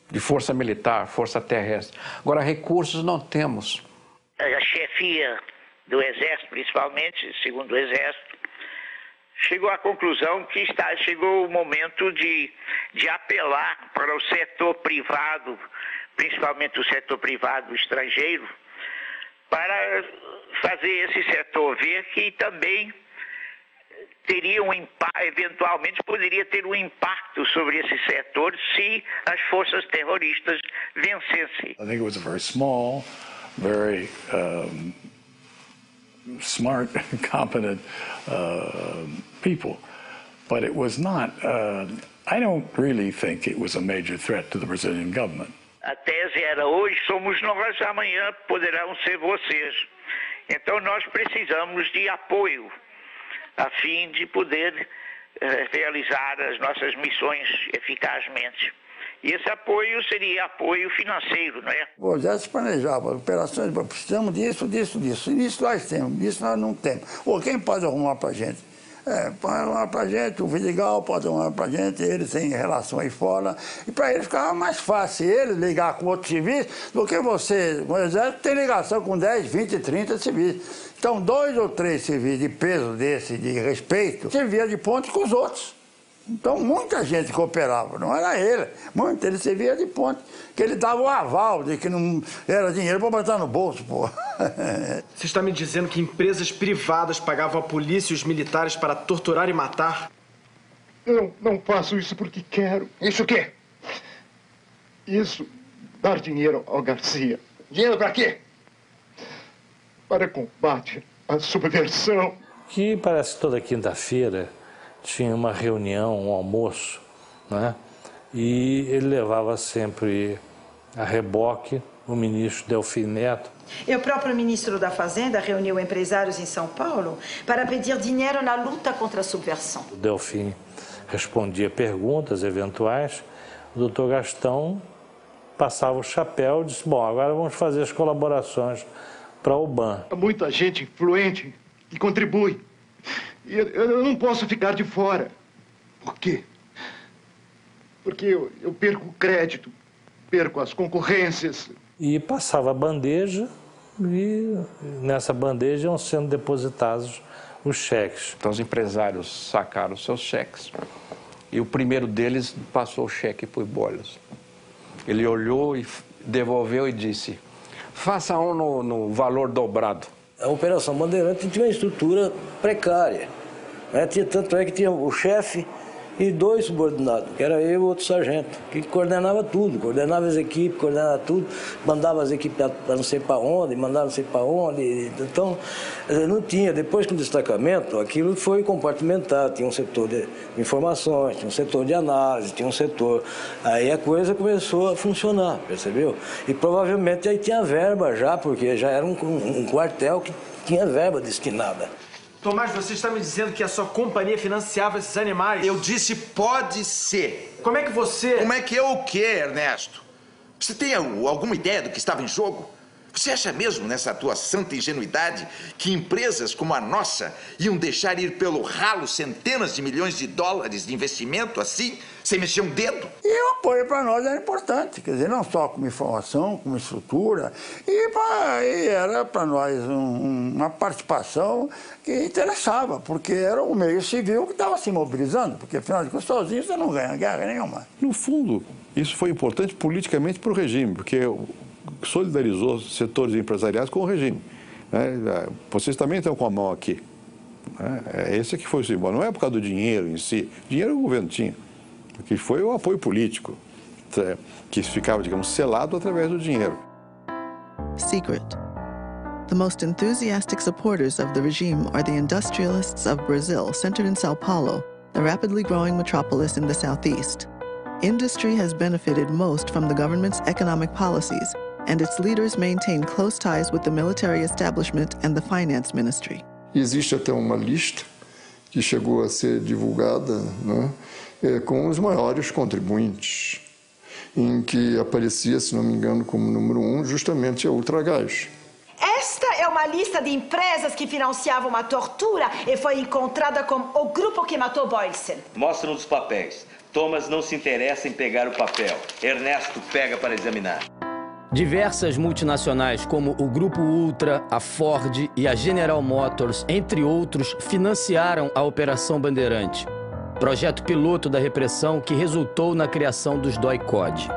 de força militar, força terrestre. Agora, recursos não temos. A chefia do Exército, principalmente, segundo o Exército, chegou à conclusão que chegou o momento de apelar para o setor privado, principalmente o setor privado estrangeiro, para fazer esse setor ver que também teria eventualmente poderia ter um impacto sobre esse setor se as forças terroristas vencessem. I think it was a very small, very smart, competent people, but it was not. I don't really think it was a major threat to the Brazilian government. A tese era: hoje somos nós, amanhã poderão ser vocês. Então nós precisamos de apoio a fim de poder realizar as nossas missões eficazmente. E esse apoio seria apoio financeiro, não é? O Exército planejava operações, precisamos disso. Isso nós temos, isso nós não temos. Ou quem pode arrumar para a gente? Pode arrumar para a gente, o Vidigal pode arrumar para a gente, eles têm relação aí fora. E para eles ficava mais fácil eles ligar com outros civis do que você. O Exército tem ligação com 10, 20, 30 civis. Então, 2 ou 3 civis de peso desse, de respeito, servia de ponte com os outros. Então, muita gente cooperava, não era ele. Ele servia de ponte, que ele dava o aval de que não era dinheiro para botar no bolso, pô. Você está me dizendo que empresas privadas pagavam a polícia e os militares para torturar e matar? Eu não faço isso porque quero. Isso o quê? Isso, dar dinheiro ao Garcia. Dinheiro para quê? Para combate à subversão. Que parece que toda quinta-feira tinha uma reunião, um almoço, né? E ele levava sempre a reboque o ministro Delfim Neto. E o próprio ministro da Fazenda reuniu empresários em São Paulo para pedir dinheiro na luta contra a subversão. O Delfim respondia perguntas eventuais, o doutor Gastão passava o chapéu e disse: bom, agora vamos fazer as colaborações para a UBAN. Há muita gente influente que contribui. E eu não posso ficar de fora. Por quê? Porque eu perco o crédito, perco as concorrências. E passava a bandeja e nessa bandeja iam sendo depositados os cheques. Então os empresários sacaram seus cheques e o primeiro deles passou o cheque para o Bolas. Ele olhou e devolveu e disse: faça um no valor dobrado. A Operação Bandeirante tinha uma estrutura precária. Tanto é que tinha o chefe e 2 subordinados, que era eu e outro sargento, que coordenava tudo, coordenava as equipes, coordenava tudo, mandava as equipes para não sei para onde, mandava não sei para onde. Então, não tinha. Depois com o destacamento, aquilo foi compartimentado, tinha um setor de informações, tinha um setor de análise, tinha um setor... Aí a coisa começou a funcionar, percebeu? E provavelmente aí tinha verba já, porque já era um quartel que tinha verba destinada. Tomás, você está me dizendo que a sua companhia financiava esses animais? Eu disse pode ser. Como é que você... Como é que eu o quê, Ernesto? Você tem alguma ideia do que estava em jogo? Você acha mesmo, nessa tua santa ingenuidade, que empresas como a nossa iam deixar ir pelo ralo centenas de milhões de dólares de investimento assim, sem mexer um dedo? E o apoio para nós era importante, quer dizer, não só como informação, como estrutura, e era para nós uma participação que interessava, porque era o meio civil que estava se mobilizando, porque afinal de contas, sozinho você não ganha guerra nenhuma. No fundo, isso foi importante politicamente para o regime, porque solidarizou setores empresariais com o regime. Vocês também estão com a mão aqui. Esse que foi o símbolo. Não é por causa do dinheiro em si. Dinheiro o governo tinha. O que foi o apoio político, que ficava, digamos, selado através do dinheiro. Secret. The most enthusiastic supporters of the regime are the industrialists of Brazil, centered in Sao Paulo, the rapidly growing metropolis in the southeast. Industry has benefited most from the government's economic policies, and its leaders maintain close ties with the military establishment and the finance ministry. Existe até uma lista que chegou a ser divulgada, né, com os maiores contribuintes, em que aparecia, se não me engano, como número 1, justamente a Ultragás. Esta é uma lista de empresas que financiavam a tortura e foi encontrada com o grupo que matou Boylston. Mostra os papéis. Thomas não se interessa em pegar o papel. Ernesto pega para examinar. Diversas multinacionais como o Grupo Ultra, a Ford e a General Motors, entre outros, financiaram a Operação Bandeirante, projeto piloto da repressão que resultou na criação dos DOI-CODE.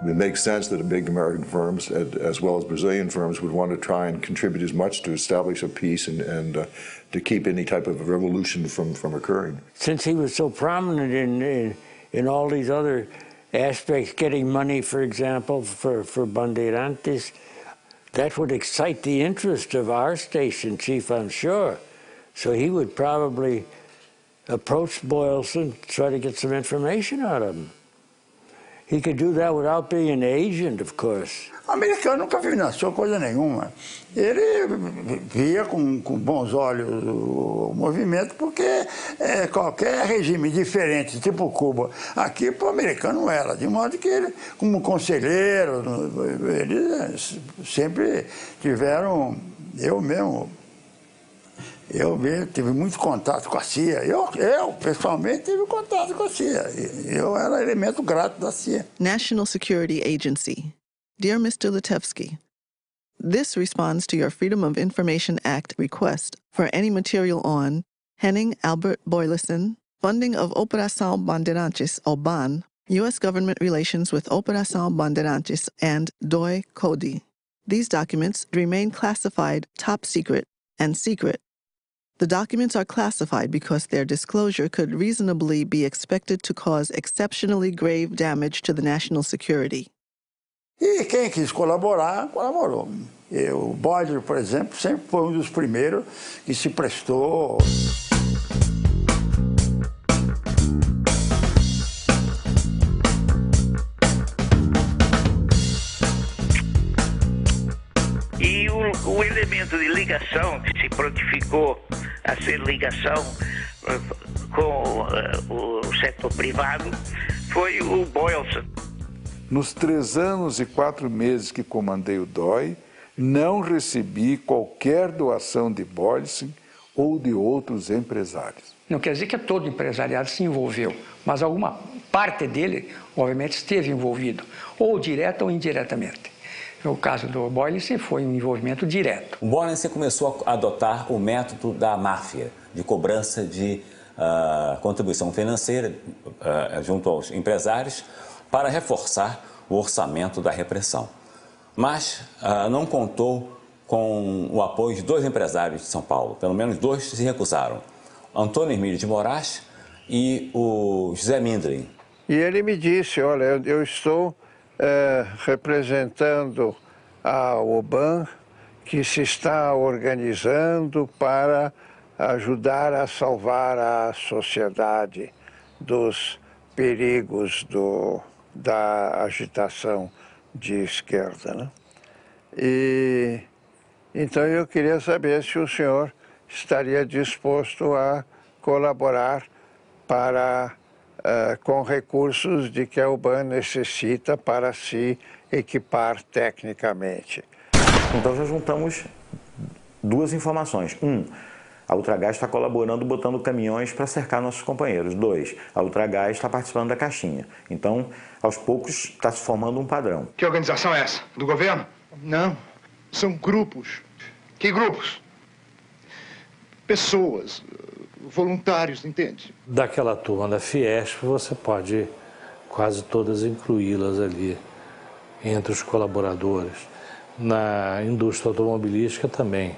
It makes sense that big American firms, as well as Brazilian firms, would want to try and contribute as much to establish a peace and to keep any type of revolution from occurring. Since he was so prominent in all these other aspects, getting money, for example, for Bandeirantes, that would excite the interest of our station chief, I'm sure. So he would probably approach Boylston, try to get some information out of him. He could do that without being an agent, of course. O americano nunca financiou coisa nenhuma. Ele via com bons olhos o movimento, porque qualquer regime diferente, tipo Cuba, aqui para o americano não era. De modo que ele, como conselheiro, eles sempre tiveram, eu tive muito contato com a CIA. Eu pessoalmente, tive contato com a CIA. Eu era elemento grato da CIA. National Security Agency. Dear Mr. Litevsky, this responds to your Freedom of Information Act request for any material on Henning Albert Boyleson, funding of Operação Bandeirantes, OBAN, U.S. government relations with Operação Bandeirantes, and DOI-CODE. These documents remain classified top secret and secret. The documents are classified because their disclosure could reasonably be expected to cause exceptionally grave damage to the national security. E quem quis colaborar, colaborou. O Boyle, por exemplo, sempre foi um dos primeiros que se prestou. E o elemento de ligação que se prontificou a ser ligação com o setor privado foi o Boylston. Nos 3 anos e 4 meses que comandei o DOI, não recebi qualquer doação de Boylston ou de outros empresários. Não quer dizer que todo empresariado se envolveu, mas alguma parte dele, obviamente, esteve envolvido, ou direta ou indiretamente. No caso do Boylston, foi um envolvimento direto. O Boylston começou a adotar o método da máfia, de cobrança de contribuição financeira junto aos empresários, para reforçar o orçamento da repressão. Mas não contou com o apoio de 2 empresários de São Paulo. Pelo menos 2 se recusaram. Antônio Emílio de Moraes e o José Mindrin. E ele me disse, olha, eu estou representando a OBAN, que se está organizando para ajudar a salvar a sociedade dos perigos da agitação de esquerda, né? E então eu queria saber se o senhor estaria disposto a colaborar com recursos de que a UBAN necessita para se equipar tecnicamente. Então já juntamos duas informações. A Ultragaz está colaborando botando caminhões para cercar nossos companheiros. 2, a Ultragaz está participando da caixinha. Então, aos poucos, está se formando um padrão. Que organização é essa? Do governo? Não, são grupos. Que grupos? Pessoas, voluntários, entende? Daquela turma da Fiesp, você pode quase todas incluí-las ali entre os colaboradores. Na indústria automobilística também,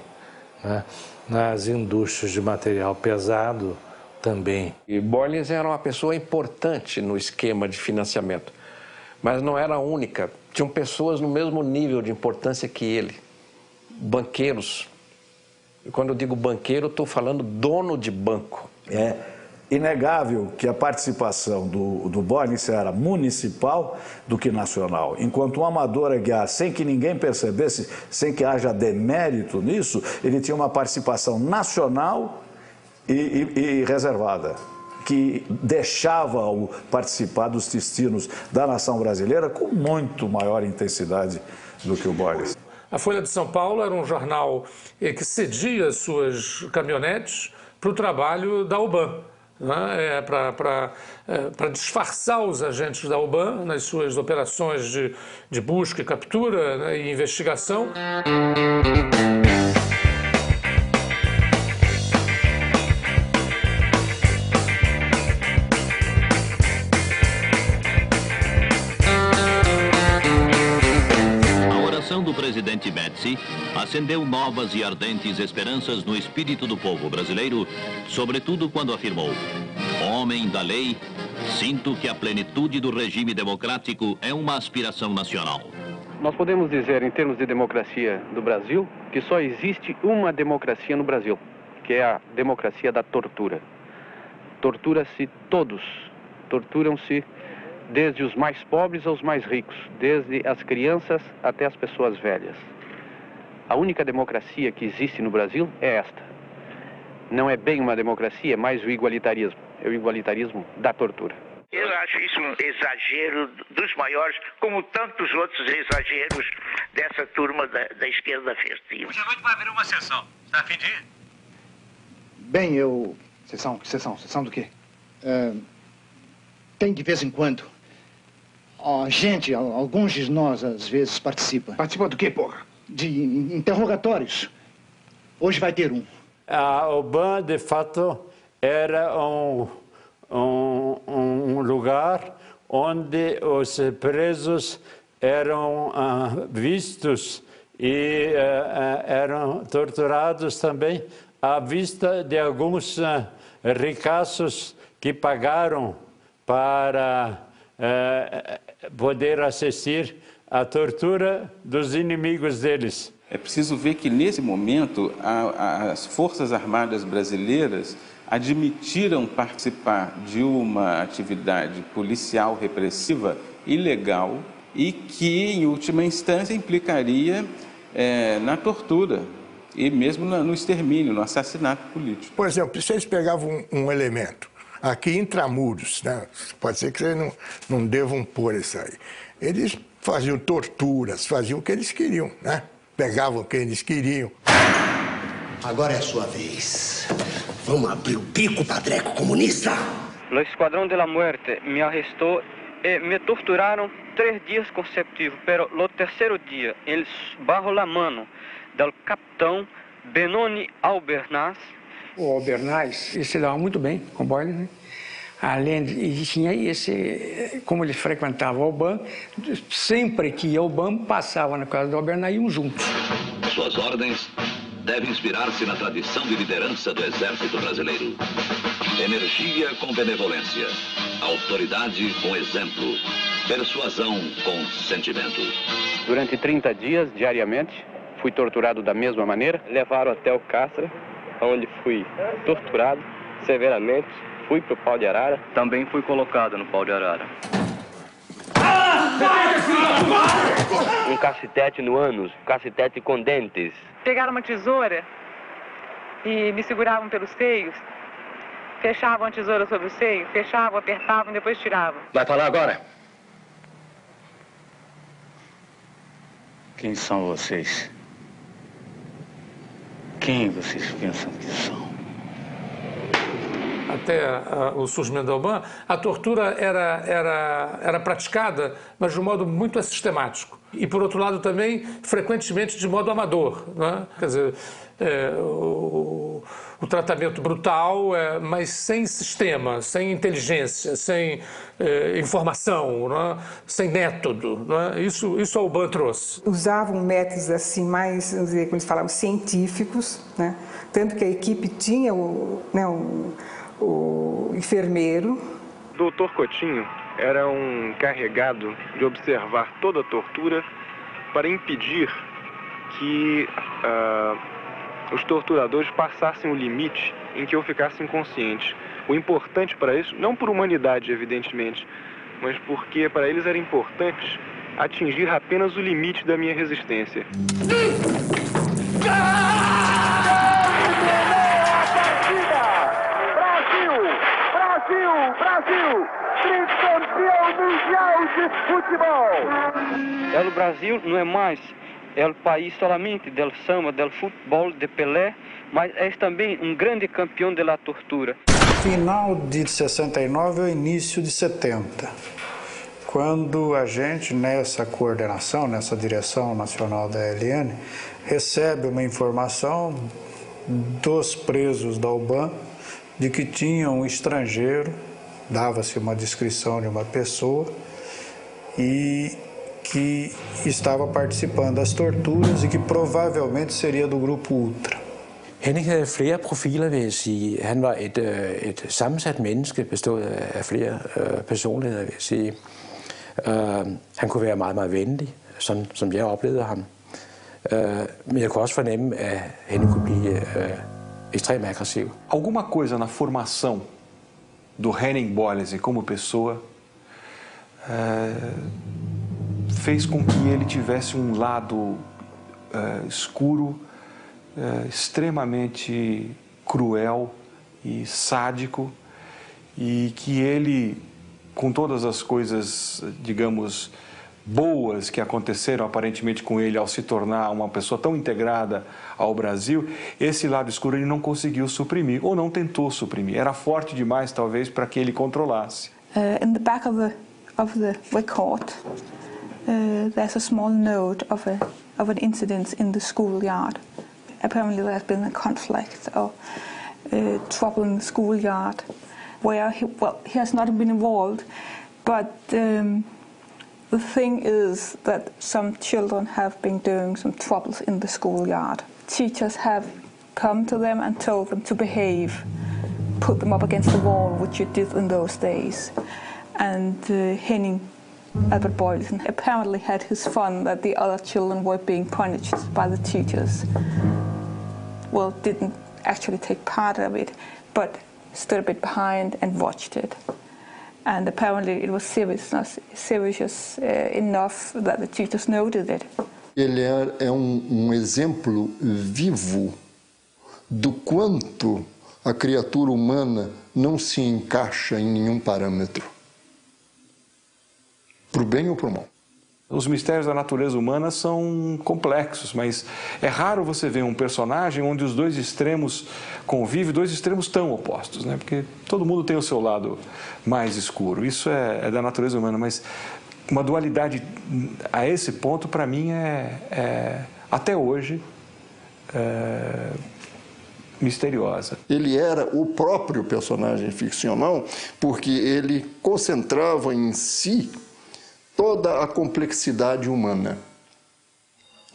né? Nas indústrias de material pesado também. E Boyles era uma pessoa importante no esquema de financiamento, mas não era a única. Tinham pessoas no mesmo nível de importância que ele, banqueiros. E quando eu digo banqueiro, estou falando dono de banco. É inegável que a participação do Boyles era municipal do que nacional. Enquanto o Amador Aguiar, sem que ninguém percebesse, sem que haja demérito nisso, ele tinha uma participação nacional e reservada, que deixava-o participar dos destinos da nação brasileira com muito maior intensidade do que o Boyles. A Folha de São Paulo era um jornal que cedia suas caminhonetes para o trabalho da UBAN, né? Para disfarçar os agentes da UBAN nas suas operações de busca e captura, né, e investigação. Do presidente Médici acendeu novas e ardentes esperanças no espírito do povo brasileiro, sobretudo quando afirmou: homem da lei, sinto que a plenitude do regime democrático é uma aspiração nacional. Nós podemos dizer, em termos de democracia do Brasil, que só existe uma democracia no Brasil, que é a democracia da tortura. Tortura-se todos, torturam-se desde os mais pobres aos mais ricos, desde as crianças até as pessoas velhas. A única democracia que existe no Brasil é esta. Não é bem uma democracia, é mais o igualitarismo. É o igualitarismo da tortura. Eu acho isso um exagero dos maiores, como tantos outros exageros dessa turma da esquerda festiva. Hoje à noite vai haver uma sessão. Está a fim de ir? Bem, eu... Sessão do quê? Tem de vez em quando. A gente, alguns de nós, às vezes, participa. Participa do quê, porra? De interrogatórios. Hoje vai ter um. A UBAN, de fato, era um lugar onde os presos eram vistos e eram torturados também à vista de alguns ricaços que pagaram para poder assistir à tortura dos inimigos deles. É preciso ver que, nesse momento, as Forças Armadas brasileiras admitiram participar de uma atividade policial repressiva ilegal e que, em última instância, implicaria na tortura e mesmo no extermínio, no assassinato político. Por exemplo, se eles pegavam um elemento aqui intramuros, né? Pode ser que vocês não devam pôr isso aí. Eles faziam torturas, faziam o que eles queriam, né? Pegavam o que eles queriam. Agora é a sua vez. Vamos abrir o bico, padreco comunista. O Esquadrão de la Muerte me arrestou e me torturaram 3 dias consecutivos, pero no terceiro dia, eles bajo la mano do capitão Benoni Albernaz. O Albernaz, ele se dava muito bem com Boyles, né? Além de, tinha esse, como ele frequentava o UBAN, sempre que ia ao UBAN, passava na casa do Albernaz e iam juntos. Suas ordens, deve inspirar-se na tradição de liderança do Exército Brasileiro. Energia com benevolência, autoridade com exemplo, persuasão com sentimento. Durante 30 dias, diariamente, fui torturado da mesma maneira. Levaram até o Castro, onde fui torturado severamente. Fui para o pau de arara. Também fui colocado no pau de arara. Um cacetete no ânus, cacetete com dentes. Pegaram uma tesoura e me seguravam pelos seios. Fechavam a tesoura sobre o seio, fechavam, apertavam, depois tiravam. Vai falar agora? Quem são vocês? Quem vocês pensam que são? Até o surgimento da UBAN, a tortura era praticada, mas de um modo muito sistemático. E, por outro lado, também, frequentemente, de modo amador. Né? Quer dizer, o tratamento brutal, mas sem sistema, sem inteligência, sem informação, né? Sem método. Né? Isso a UBAN trouxe. Usavam métodos assim mais, vamos dizer, como eles falavam, científicos, né? Tanto que a equipe tinha o enfermeiro. Doutor Coutinho era um encarregado de observar toda a tortura para impedir que os torturadores passassem o limite em que eu ficasse inconsciente. O importante para isso, não por humanidade, evidentemente, mas porque para eles era importante atingir apenas o limite da minha resistência. Brasil, tricampeão mundial de futebol. O Brasil não é mais o país somente do samba, do futebol, de Pelé, mas é também um grande campeão da tortura. Final de 69 ou início de 70, quando a gente, nessa coordenação, nessa direção nacional da ELN, recebe uma informação dos presos da UBAN de que tinha um estrangeiro, dava-se uma descrição de uma pessoa e que estava participando das torturas e que provavelmente seria do grupo Ultra. Henning havde flere profiler, vil jeg sige. Han var et sammensat menneske, bestået af flere personligheder, vil jeg sige. Han kunne være meget, meget venlig, sådan som jeg oplevede ham. Men jeg kunne også fornemme, at Henning kunne blive extremamente agressivo. Alguma coisa na formação do Henning Boyles como pessoa fez com que ele tivesse um lado escuro, extremamente cruel e sádico, e que ele, com todas as coisas, digamos, boas que aconteceram aparentemente com ele ao se tornar uma pessoa tão integrada ao Brasil, esse lado escuro ele não conseguiu suprimir, ou não tentou suprimir. Era forte demais, talvez, para que ele controlasse. In the back of the record, there's a small note of an incident in the schoolyard. Apparently there has been a conflict or trouble in the schoolyard where he has not been involved, but the thing is that some children have been doing some troubles in the schoolyard. Teachers have come to them and told them to behave, put them up against the wall, which you did in those days. And Henning Albert Boyleson apparently had his fun that the other children were being punished by the teachers. Well, didn't actually take part of it, but stood a bit behind and watched it. And apparently it was serious enough that the teachers noted it. Ele é exemplo vivo do quanto a criatura humana não se encaixa em nenhum parâmetro, para o bem ou para o mal. Os mistérios da natureza humana são complexos, mas é raro você ver um personagem onde os dois extremos convivem, dois extremos tão opostos, né? Porque todo mundo tem o seu lado mais escuro. Isso é da natureza humana, mas uma dualidade a esse ponto, para mim, até hoje, misteriosa. Ele era o próprio personagem ficcional porque ele concentrava em si toda a complexidade humana.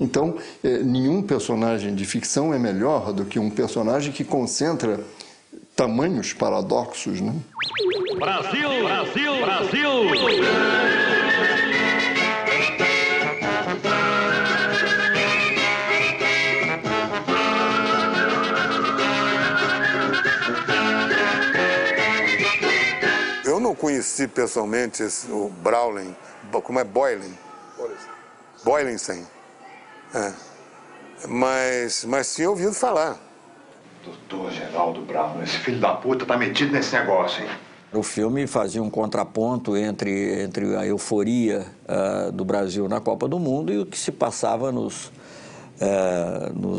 Então, nenhum personagem de ficção é melhor do que um personagem que concentra tamanhos paradoxos, né? Brasil, Brasil, Brasil! Eu não conheci pessoalmente o Browning, como é Boylan? Boylensen. Mas tinha ouvido falar. Doutor Geraldo Brown, esse filho da puta tá metido nesse negócio, hein? O filme fazia um contraponto entre a euforia do Brasil na Copa do Mundo e o que se passava nos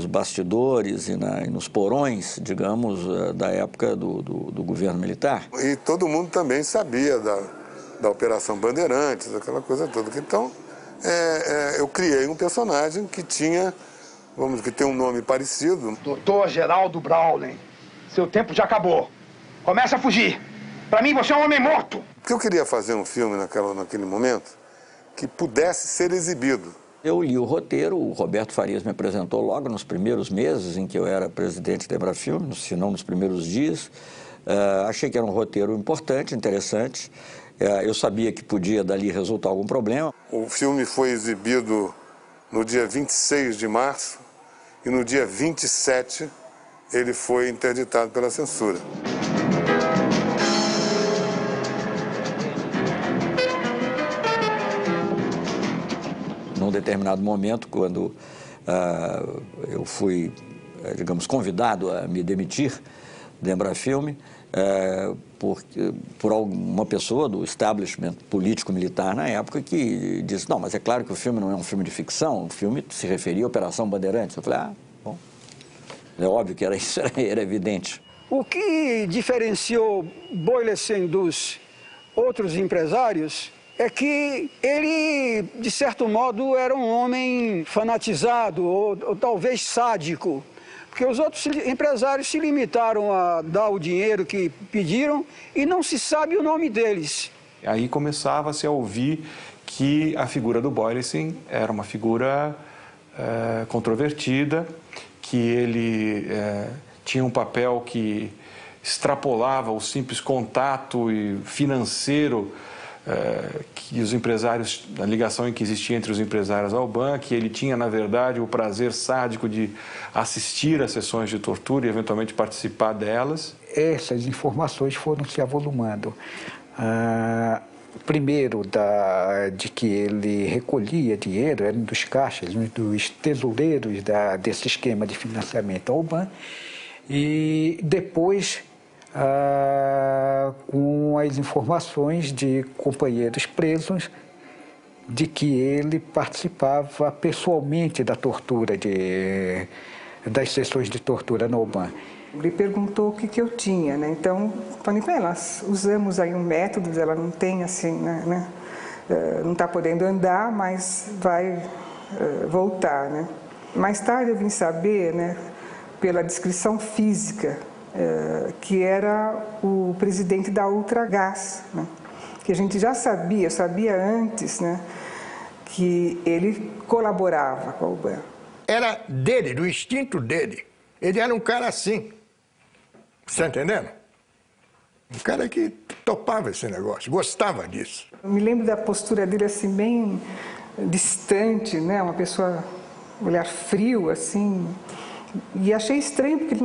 bastidores e nos porões, digamos, da época do governo militar. E todo mundo também sabia da Operação Bandeirantes, aquela coisa toda. Então, eu criei um personagem que tinha, que tem um nome parecido. Doutor Geraldo Browning, seu tempo já acabou. Começa a fugir. Pra mim, você é um homem morto. Porque eu queria fazer um filme naquele momento que pudesse ser exibido. Eu li o roteiro, o Roberto Farias me apresentou logo nos primeiros meses em que eu era presidente da Embrafilme, se não nos primeiros dias. Achei que era um roteiro importante, interessante. Eu sabia que podia dali resultar algum problema. O filme foi exibido no dia 26 de março e no dia 27 ele foi interditado pela censura. Num determinado momento, quando eu fui, digamos, convidado a me demitir da Embrafilme, por alguma pessoa do establishment político-militar na época que disse, não, mas é claro que o filme não é um filme de ficção, o filme se referia à Operação Bandeirantes. Eu falei, bom, é óbvio que isso era evidente. O que diferenciou Boylensen dos outros empresários é que ele, de certo modo, era um homem fanatizado ou talvez sádico. Porque os outros empresários se limitaram a dar o dinheiro que pediram e não se sabe o nome deles. Aí começava-se a ouvir que a figura do Boylensen era uma figura controvertida, que ele tinha um papel que extrapolava o simples contato financeiro que os empresários, a ligação que existia entre os empresários ao BAN, que ele tinha, na verdade, o prazer sádico de assistir a sessões de tortura e, eventualmente, participar delas. Essas informações foram se avolumando. Primeiro, de que ele recolhia dinheiro, era um dos caixas, um dos tesoureiros desse esquema de financiamento ao BAN, e depois com as informações de companheiros presos de que ele participava pessoalmente da tortura, das sessões de tortura no BAN. Ele perguntou o que eu tinha, né? Então, falei para ela, nós usamos aí um método, ela não tem assim, né? Não está podendo andar, mas vai voltar, né? Mais tarde eu vim saber, né, pela descrição física, que era o presidente da Ultragás, né? Que a gente já sabia antes, né, que ele colaborava com o BAN. Era dele, do instinto dele. Ele era um cara assim, você está entendendo? Um cara que topava esse negócio, gostava disso. Eu me lembro da postura dele assim, bem distante, né, uma pessoa, olhar frio, assim. E achei estranho, porque ele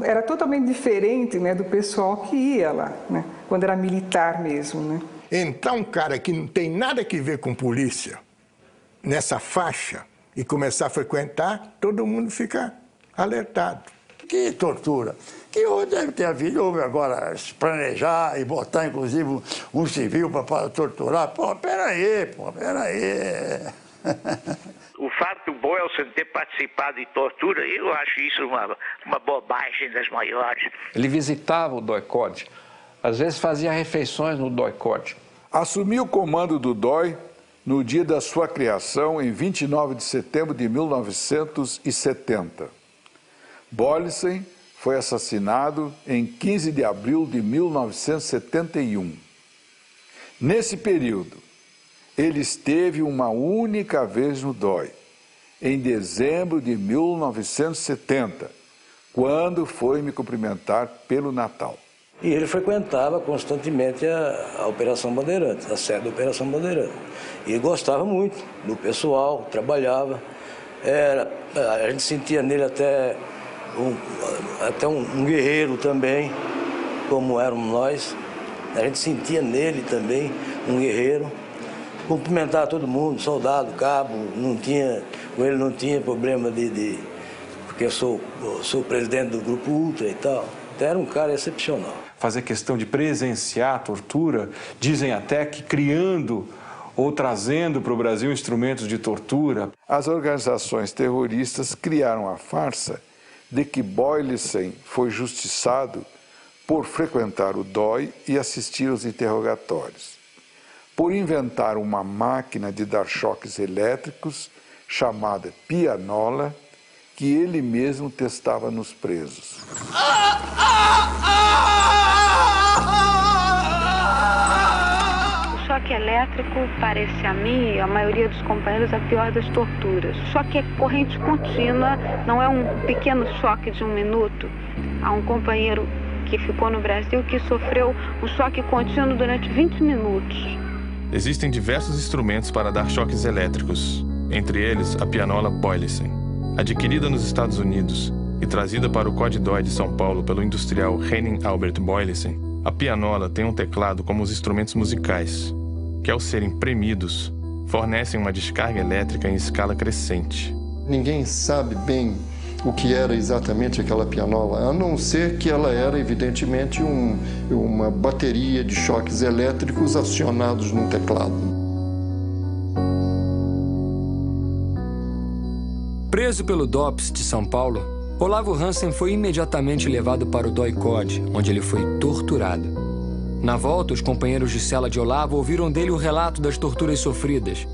era totalmente diferente, né, do pessoal que ia lá, né, quando era militar mesmo, né. Entrar um cara que não tem nada que ver com polícia, nessa faixa, e começar a frequentar, todo mundo fica alertado. Que tortura. Que deve ter havido, houve agora se planejar e botar, inclusive, um civil para torturar. Peraí. O fato do Boylensen ter participado de tortura, eu acho isso uma bobagem das maiores. Ele visitava o DOI-CODE, às vezes fazia refeições no DOI-CODE. Assumiu o comando do DOI no dia da sua criação, em 29 de setembro de 1970. Boylensen foi assassinado em 15 de abril de 1971. Nesse período, ele esteve uma única vez no DOI em dezembro de 1970, quando foi me cumprimentar pelo Natal. E ele frequentava constantemente a Operação Bandeirantes, a sede da Operação Bandeirantes. E gostava muito do pessoal, trabalhava. A gente sentia nele até um guerreiro também, como éramos nós. A gente sentia nele também um guerreiro. Cumprimentava todo mundo, soldado, cabo, com ele não tinha problema porque eu sou presidente do Grupo Ultra e tal. Então era um cara excepcional. Fazer questão de presenciar a tortura, dizem até que criando ou trazendo para o Brasil instrumentos de tortura. As organizações terroristas criaram a farsa de que Boylissen foi justiçado por frequentar o DOI e assistir aos interrogatórios, por inventar uma máquina de dar choques elétricos chamada pianola, que ele mesmo testava nos presos. O choque elétrico parece a mim e a maioria dos companheiros a pior das torturas. O choque é corrente contínua, não é um pequeno choque de 1 minuto. Há um companheiro que ficou no Brasil que sofreu um choque contínuo durante 20 minutos. Existem diversos instrumentos para dar choques elétricos, entre eles a pianola Boylissen. Adquirida nos Estados Unidos e trazida para o COD-DOI de São Paulo pelo industrial Henning Albert Boylissen, a pianola tem um teclado como os instrumentos musicais, que ao serem premidos, fornecem uma descarga elétrica em escala crescente. Ninguém sabe bem o que era exatamente aquela pianola, a não ser que ela era, evidentemente, uma bateria de choques elétricos acionados num teclado. Preso pelo DOPS de São Paulo, Olavo Hansen foi imediatamente levado para o DOI-COD, onde ele foi torturado. Na volta, os companheiros de cela de Olavo ouviram dele o relato das torturas sofridas.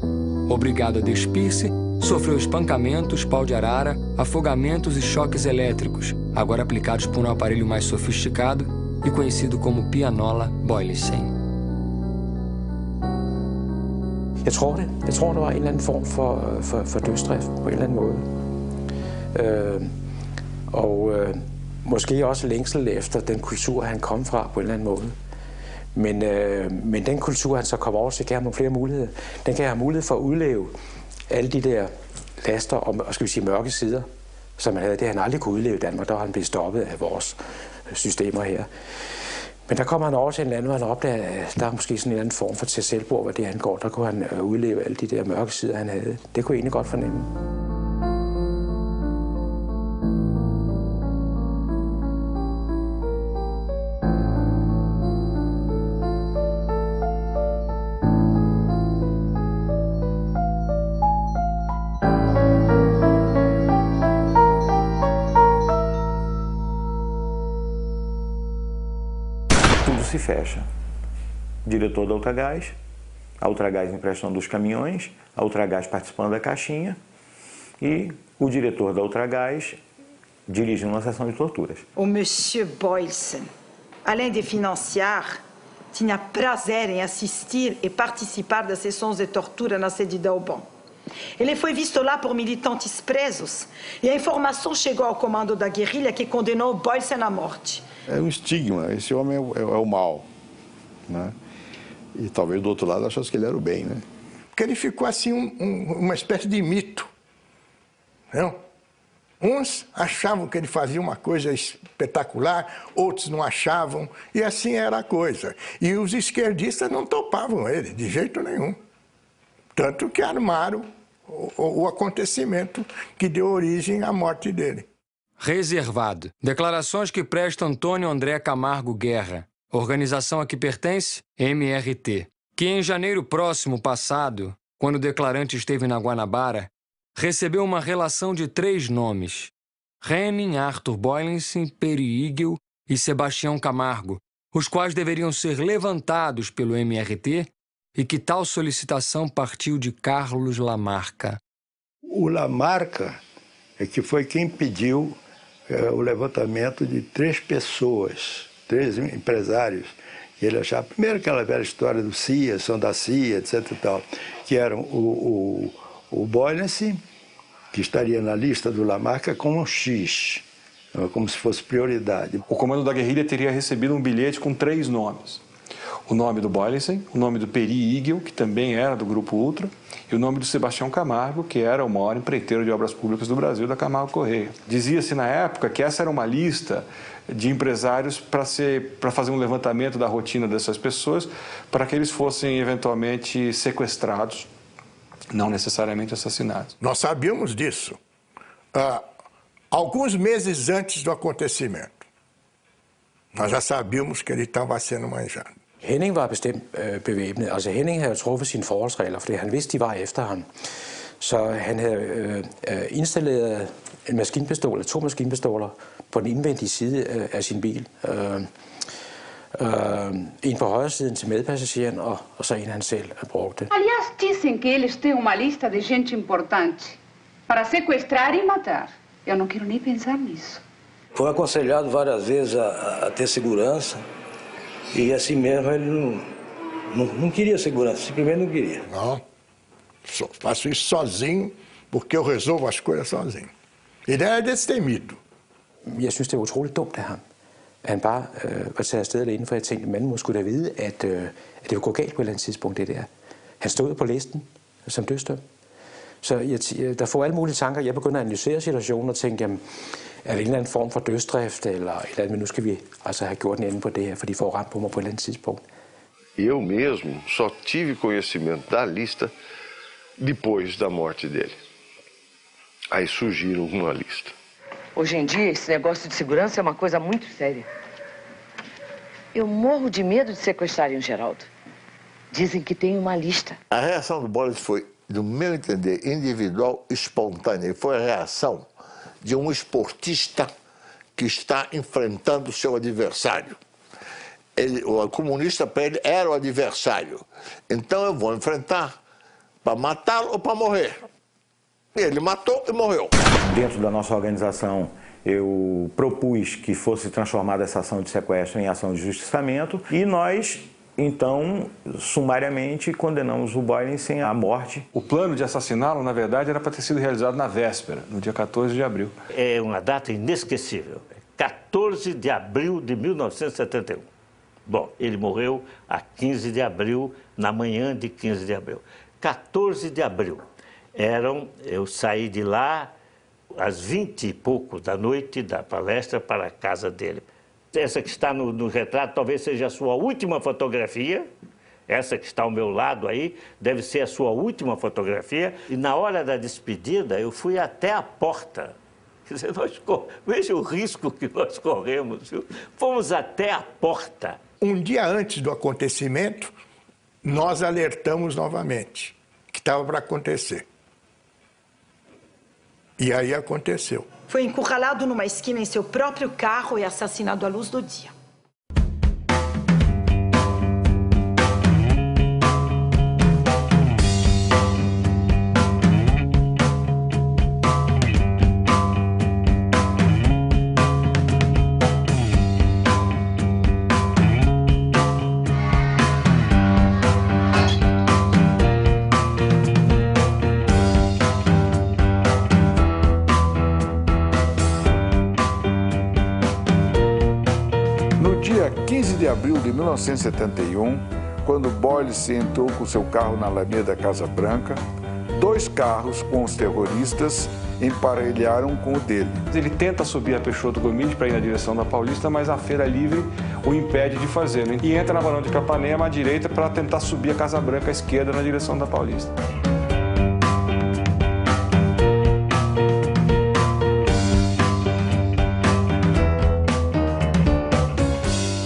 Obrigado a despir-se, sofreu espancamentos, pau de arara, afogamentos e choques elétricos, agora aplicados por um aparelho mais sofisticado e conhecido como pianola Boylissen. Jeg tror, der var en eller anden form for dødsdrift på en eller anden måde. Måske også længsel efter den kultur, han kom fra på en eller anden måde. Men den kultur, han så kom over til, gav ham nogle flere muligheder. Den gav ham mulighed for at udleve alle de der laster og skal vi sige, mørke sider, som han havde. Det han aldrig kunne udleve i Danmark, der var han blevet stoppet af vores systemer her. Men der kommer han over til en land, hvor han opdager, at der er måske sådan en eller anden form for til selvbord, hvad det angår. Der kunne han udleve alle de der mørke sider, han havde. Det kunne jeg egentlig godt fornemme. Se fecha. Diretor da Ultragás, a Ultragás emprestando os caminhões, a Ultragás participando da caixinha e o diretor da Ultragás dirigindo uma sessão de torturas. O Monsieur Boylissen, além de financiar, tinha prazer em assistir e participar das sessões de tortura na sede da UBAN. Ele foi visto lá por militantes presos e a informação chegou ao comando da guerrilha que condenou Boylissen à morte. É um estigma, esse homem é o mal, né? E talvez do outro lado achasse que ele era o bem, né? Porque ele ficou assim uma espécie de mito, não? Uns achavam que ele fazia uma coisa espetacular, outros não achavam, e assim era a coisa. E os esquerdistas não topavam ele, de jeito nenhum. Tanto que armaram o acontecimento que deu origem à morte dele. Reservado. Declarações que presta Antônio André Camargo Guerra, organização a que pertence, MRT, que em janeiro próximo passado, quando o declarante esteve na Guanabara, recebeu uma relação de 3 nomes: Henning Arthur Boylissen, Peri Igel e Sebastião Camargo, os quais deveriam ser levantados pelo MRT e que tal solicitação partiu de Carlos Lamarca. O Lamarca é que foi quem pediu o levantamento de 3 pessoas, 3 empresários, que ele achava, primeiro aquela velha história do CIA, são da CIA, etc. e tal, que eram o Boylissen, que estaria na lista do Lamarca como um X, como se fosse prioridade. O comando da guerrilha teria recebido um bilhete com 3 nomes. O nome do Boylissen, o nome do Peri Igel, que também era do Grupo Ultra, e o nome do Sebastião Camargo, que era o maior empreiteiro de obras públicas do Brasil, da Camargo Correia. Dizia-se na época que essa era uma lista de empresários para fazer um levantamento da rotina dessas pessoas, para que eles fossem eventualmente sequestrados, não necessariamente assassinados. Nós sabíamos disso alguns meses antes do acontecimento. Nós já sabíamos que ele estava sendo manjado. Henning var bestemt bevæbnet. Altså Henning havde truffet sine forholdsregler, fordi han vidste, de var efter ham. Så han havde installeret en maskinpistol, eller 2 maskinpistoler, på den indvendige side af sin bil. En på højre siden til medpassageren, og så en han selv brugte. Aliás, dizem que eles têm uma lista de gente importante para sequestrar e matar. Eu não quero nem pensar nisso. Foi aconselhado várias vezes a ter segurança e assim mesmo ele não queria segurança, simplesmente não queria. Não, faço isso sozinho porque eu resolvo as coisas sozinho. Ele era destemido. Jeg synes, det var utroligt dumt af ham. Han bare var taget afsted alene, for jeg tænkte, manden må skulle da vide, at det ville gå galt på et eller andet tidspunkt, det der. Han stod på listen som dødsdømt. Så der får alle mulige tanker. Jeg begynder at analysere situationen og tænke, jamen, er det en eller anden form for dødsdrift, eller et eller andet, men nu skal vi altså have gjort en ende på det her, for de får ramt på mig på et eller andet tidspunkt. Eu mesmo só tive conhecimento da lista depois da morte dele. Aí surgiram uma lista. Hoje em dia, esse negócio de segurança é uma coisa muito séria. Eu morro de medo de sequestrarem o Geraldo. Dizem que tem uma lista. A reação do Boris foi, no meu entender, individual, espontânea. Foi a reação de um esportista que está enfrentando o seu adversário. O comunista para ele era o adversário. Então eu vou enfrentar para matá-lo ou para morrer. Ele matou e morreu. Dentro da nossa organização, eu propus que fosse transformada essa ação de sequestro em ação de justiçamento e nós, então, sumariamente condenamos o Boylissen à morte. O plano de assassiná-lo, na verdade, era para ter sido realizado na véspera, no dia 14 de abril. É uma data inesquecível. 14 de abril de 1971. Bom, ele morreu a 15 de abril, na manhã de 15 de abril. 14 de abril. Eu saí de lá às 20 e pouco da noite da palestra para a casa dele. Essa que está no retrato talvez seja a sua última fotografia. Essa que está ao meu lado aí deve ser a sua última fotografia. E na hora da despedida eu fui até a porta. Quer dizer, veja o risco que nós corremos, viu? Fomos até a porta. Um dia antes do acontecimento, nós alertamos novamente que estava para acontecer. E aí aconteceu. Foi encurralado numa esquina em seu próprio carro e assassinado à luz do dia. Dia 15 de abril de 1971, quando Boylissen entrou com seu carro na Alameda Casa Branca, 2 carros com os terroristas emparelharam com o dele. Ele tenta subir a Peixoto Gomide para ir na direção da Paulista, mas a Feira Livre o impede de fazê-lo. E entra na Barão de Capanema à direita para tentar subir a Casa Branca à esquerda na direção da Paulista.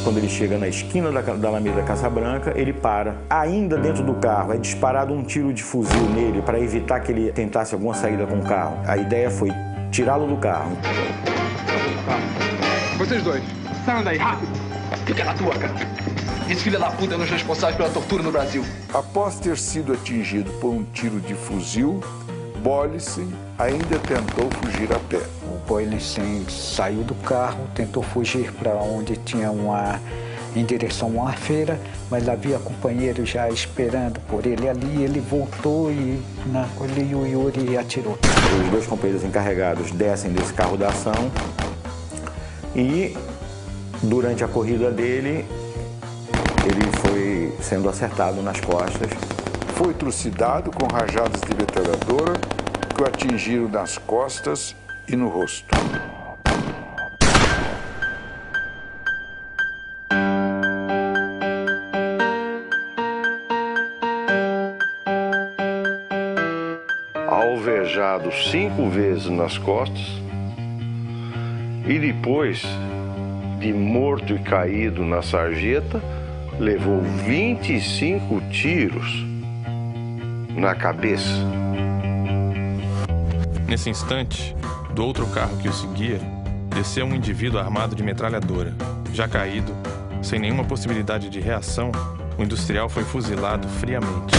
Quando ele chega na esquina da Alameda Casa Branca, ele para. Ainda dentro do carro, é disparado um tiro de fuzil nele para evitar que ele tentasse alguma saída com o carro. A ideia foi tirá-lo do carro. Vocês dois, saiam daí, rápido! Fica na tua, cara! Esse filho da puta é um dos responsáveis pela tortura no Brasil. Após ter sido atingido por um tiro de fuzil, Boylissen ainda tentou fugir a pé. O Boylissen saiu do carro, tentou fugir para onde tinha uma em direção a uma feira, mas havia companheiros já esperando por ele ali. Ele voltou e o Yuri atirou. Os dois companheiros encarregados descem desse carro da ação e, durante a corrida dele, ele foi sendo acertado nas costas. Foi trucidado com rajadas de metralhadora que o atingiram nas costas e no rosto. Alvejado 5 vezes nas costas e depois de morto e caído na sarjeta, levou 25 tiros na cabeça. Nesse instante, do outro carro que o seguia, desceu um indivíduo armado de metralhadora. Já caído, sem nenhuma possibilidade de reação, o industrial foi fuzilado friamente.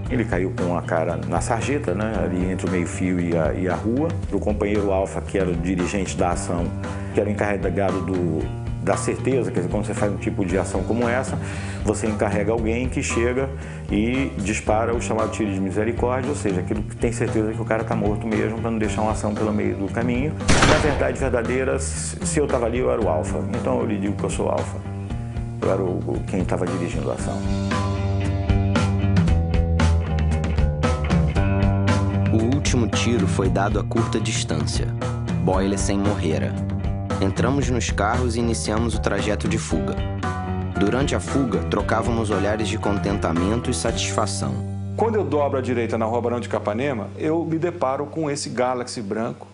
Ele caiu com a cara na sarjeta, né, ali entre o meio-fio e a rua. O companheiro Alfa, que era o dirigente da ação, que era o encarregado da certeza, quer dizer, quando você faz um tipo de ação como essa, você encarrega alguém que chega e dispara o chamado tiro de misericórdia, ou seja, aquilo que tem certeza que o cara está morto mesmo, para não deixar uma ação pelo meio do caminho. Na verdade verdadeira, se eu estava ali, eu era o Alfa. Então eu lhe digo que eu sou Alfa. Eu era quem estava dirigindo a ação. O último tiro foi dado a curta distância. Boylessen morrera. Entramos nos carros e iniciamos o trajeto de fuga. Durante a fuga, trocávamos olhares de contentamento e satisfação. Quando eu dobro à direita na Rua Barão de Capanema, eu me deparo com esse Galaxy branco,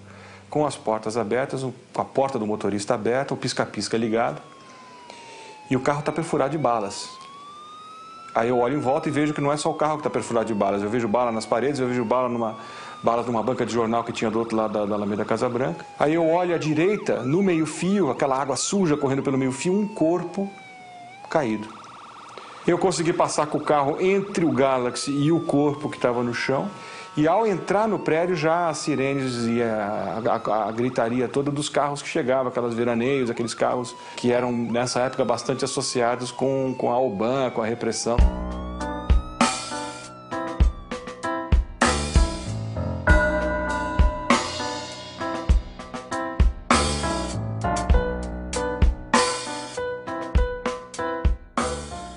com as portas abertas, com a porta do motorista aberta, o pisca-pisca ligado, e o carro está perfurado de balas. Aí eu olho em volta e vejo que não é só o carro que está perfurado de balas. Eu vejo bala nas paredes, eu vejo balas numa banca de jornal que tinha do outro lado da Alameda Casa Branca. Aí eu olho à direita, no meio-fio, aquela água suja correndo pelo meio-fio, um corpo caído. Eu consegui passar com o carro entre o Galaxy e o corpo que estava no chão. E ao entrar no prédio, já as sirenes e a gritaria toda dos carros que chegavam, aquelas veraneios, aqueles carros que eram, nessa época, bastante associados com a OBAN, com a repressão.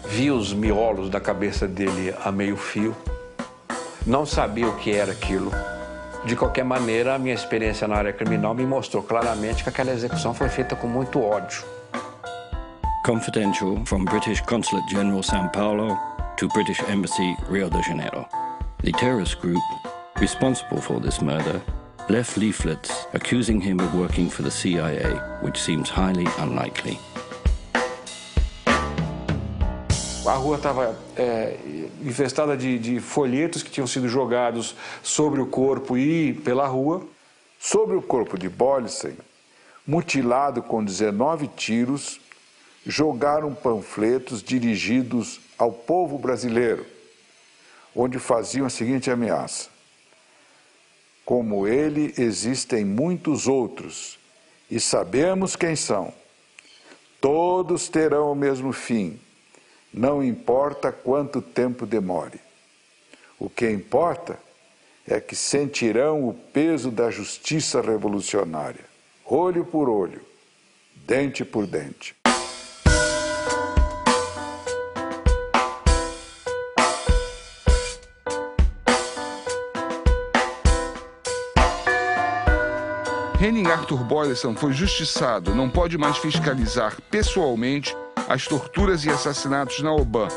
Vi os miolos da cabeça dele a meio fio. Não sabia o que era aquilo. De qualquer maneira, a minha experiência na área criminal me mostrou claramente que aquela execução foi feita com muito ódio. Confidential from British Consulate General São Paulo to British Embassy, Rio de Janeiro. The terrorist group responsible for this murder left leaflets accusing him of working for the CIA, which seems highly unlikely. A rua estava infestada de folhetos que tinham sido jogados sobre o corpo e pela rua. Sobre o corpo de Boylessen, mutilado com 19 tiros, jogaram panfletos dirigidos ao povo brasileiro, onde faziam a seguinte ameaça: como ele, existem muitos outros, e sabemos quem são. Todos terão o mesmo fim. Não importa quanto tempo demore. O que importa é que sentirão o peso da justiça revolucionária, olho por olho, dente por dente. Henning Arthur Boylessen foi justiçado, não pode mais fiscalizar pessoalmente as torturas e assassinatos na OBAN.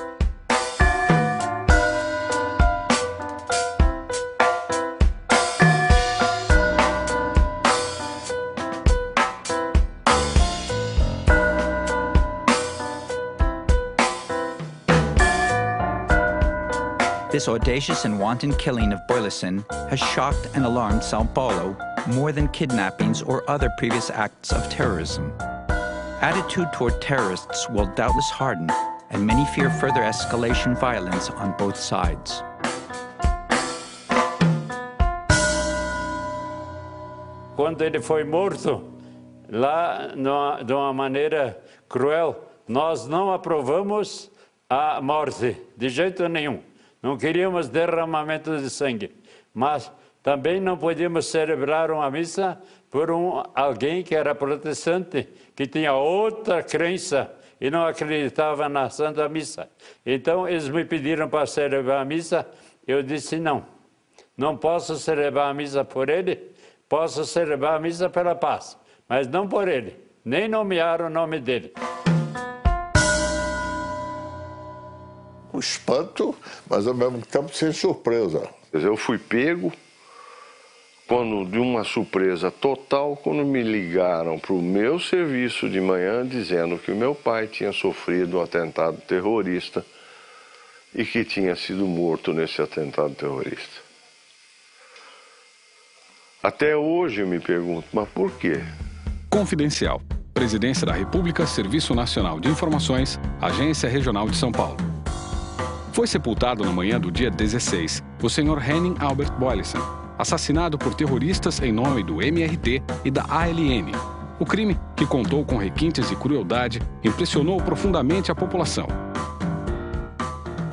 This audacious and wanton killing of Boylessen has shocked and alarmed São Paulo more than kidnappings or other previous acts of terrorism. Attitude toward terrorists will doubtless harden, and many fear further escalation violence on both sides. Quando ele foi morto, lá de uma maneira cruel, nós não aprovamos a morte, de jeito nenhum. Não queríamos derramamento de sangue, mas também não podíamos celebrar uma missa por alguém que era protestante, que tinha outra crença e não acreditava na Santa Missa. Então, eles me pediram para celebrar a missa, eu disse não. Não posso celebrar a missa por ele, posso celebrar a missa pela paz, mas não por ele, nem nomear o nome dele. O espanto, mas ao mesmo tempo sem surpresa. Eu fui pego de uma surpresa total quando me ligaram para o meu serviço de manhã dizendo que o meu pai tinha sofrido um atentado terrorista e que tinha sido morto nesse atentado terrorista. Até hoje eu me pergunto, mas por quê? Confidencial. Presidência da República, Serviço Nacional de Informações, Agência Regional de São Paulo. Foi sepultado na manhã do dia 16 o senhor Henning Albert Boylissen, assassinado por terroristas em nome do MRT e da ALN. O crime, que contou com requintes de crueldade, impressionou profundamente a população.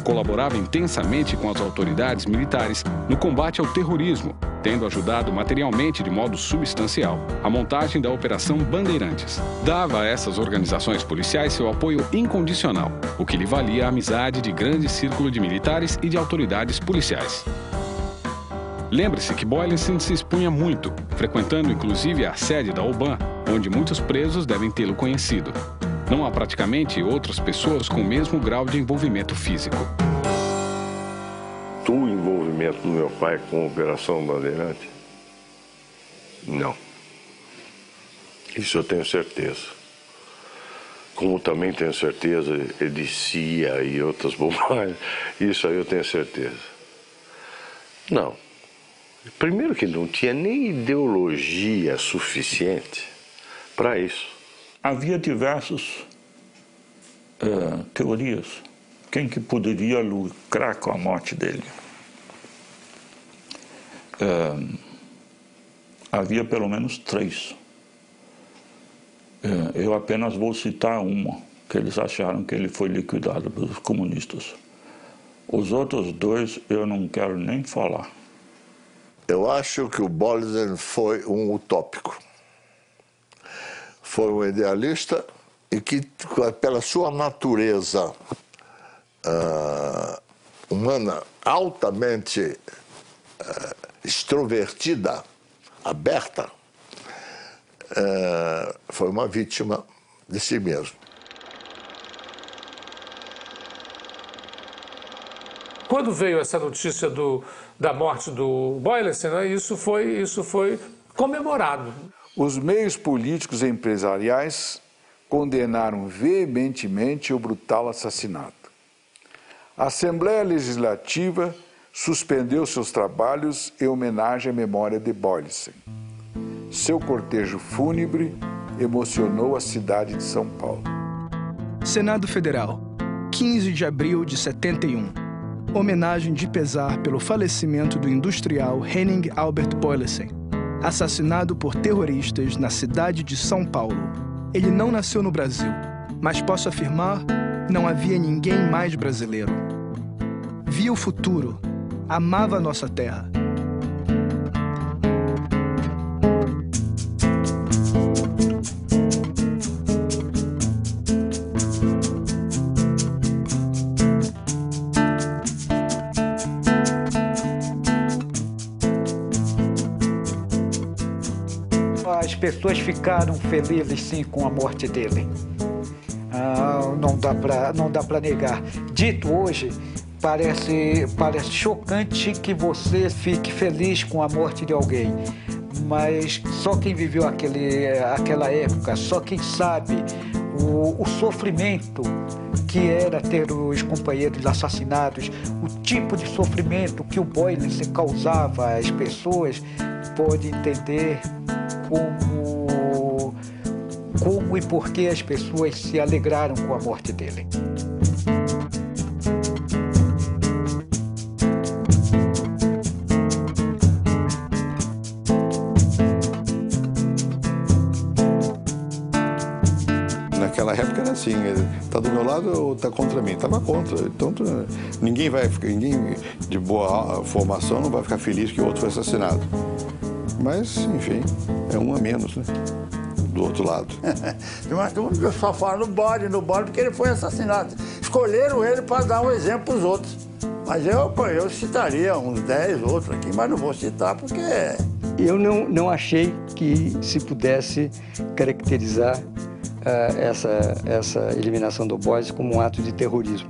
Colaborava intensamente com as autoridades militares no combate ao terrorismo, tendo ajudado materialmente de modo substancial a montagem da Operação Bandeirantes. Dava a essas organizações policiais seu apoio incondicional, o que lhe valia a amizade de grande círculo de militares e de autoridades policiais. Lembre-se que Boylissen se expunha muito, frequentando inclusive a sede da OBAN, onde muitos presos devem tê-lo conhecido. Não há praticamente outras pessoas com o mesmo grau de envolvimento físico. O envolvimento do meu pai com a Operação Bandeirante? Não. Isso eu tenho certeza. Como também tenho certeza de CIA e outras bobagens, isso aí eu tenho certeza. Não. Primeiro que ele não tinha nem ideologia suficiente para isso. Havia diversas teorias. Quem que poderia lucrar com a morte dele? Havia pelo menos 3. Eu apenas vou citar uma, que eles acharam que ele foi liquidado pelos comunistas. Os outros 2 eu não quero nem falar. Eu acho que o Boylissen foi um utópico. Foi um idealista e que, pela sua natureza humana altamente extrovertida, aberta, foi uma vítima de si mesmo. Quando veio essa notícia da morte do Boylissen, né, isso foi comemorado. Os meios políticos e empresariais condenaram veementemente o brutal assassinato. A Assembleia Legislativa suspendeu seus trabalhos em homenagem à memória de Boylissen. Seu cortejo fúnebre emocionou a cidade de São Paulo. Senado Federal, 15 de abril de 71. Homenagem de pesar pelo falecimento do industrial Henning Albert Boylissen, assassinado por terroristas na cidade de São Paulo. Ele não nasceu no Brasil, mas posso afirmar, não havia ninguém mais brasileiro. Via o futuro, amava a nossa terra. As pessoas ficaram felizes, sim, com a morte dele. Não dá para negar. Dito hoje, parece chocante que você fique feliz com a morte de alguém. Mas só quem viveu aquela época, só quem sabe o sofrimento que era ter os companheiros assassinados, o tipo de sofrimento que o Boylissen causava às pessoas, pode entender como e por que as pessoas se alegraram com a morte dele. naquela época era assim, tá do meu lado ou tá contra mim? Tava contra. Então ninguém de boa formação não vai ficar feliz que o outro foi assassinado. Mas, enfim, é um a menos, né? Do outro lado. Mas todo mundo só fala no bode, porque ele foi assassinado. Escolheram ele para dar um exemplo para os outros. Mas eu citaria uns 10 outros aqui, mas não vou citar porque... Eu não achei que se pudesse caracterizar essa eliminação do Boyles como um ato de terrorismo.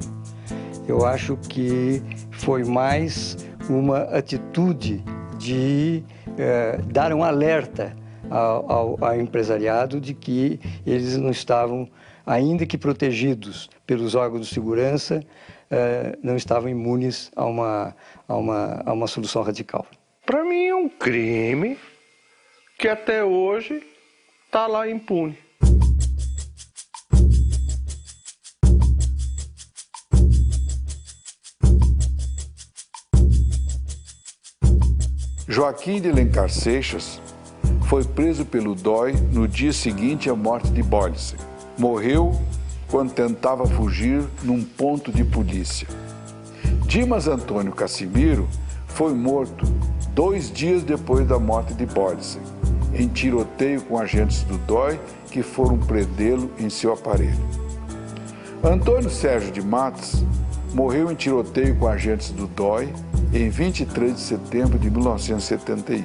Eu acho que foi mais uma atitude de dar um alerta ao empresariado de que eles não estavam, ainda que protegidos pelos órgãos de segurança, não estavam imunes a uma solução radical. Para mim é um crime que até hoje está lá impune. Joaquim de Alencar Seixas foi preso pelo DOI no dia seguinte à morte de Boyles. Morreu quando tentava fugir num ponto de polícia. Dimas Antônio Cassimiro foi morto 2 dias depois da morte de Boyles, em tiroteio com agentes do DOI que foram prendê-lo em seu aparelho. Antônio Sérgio de Matos morreu em tiroteio com agentes do DOI em 23 de setembro de 1971.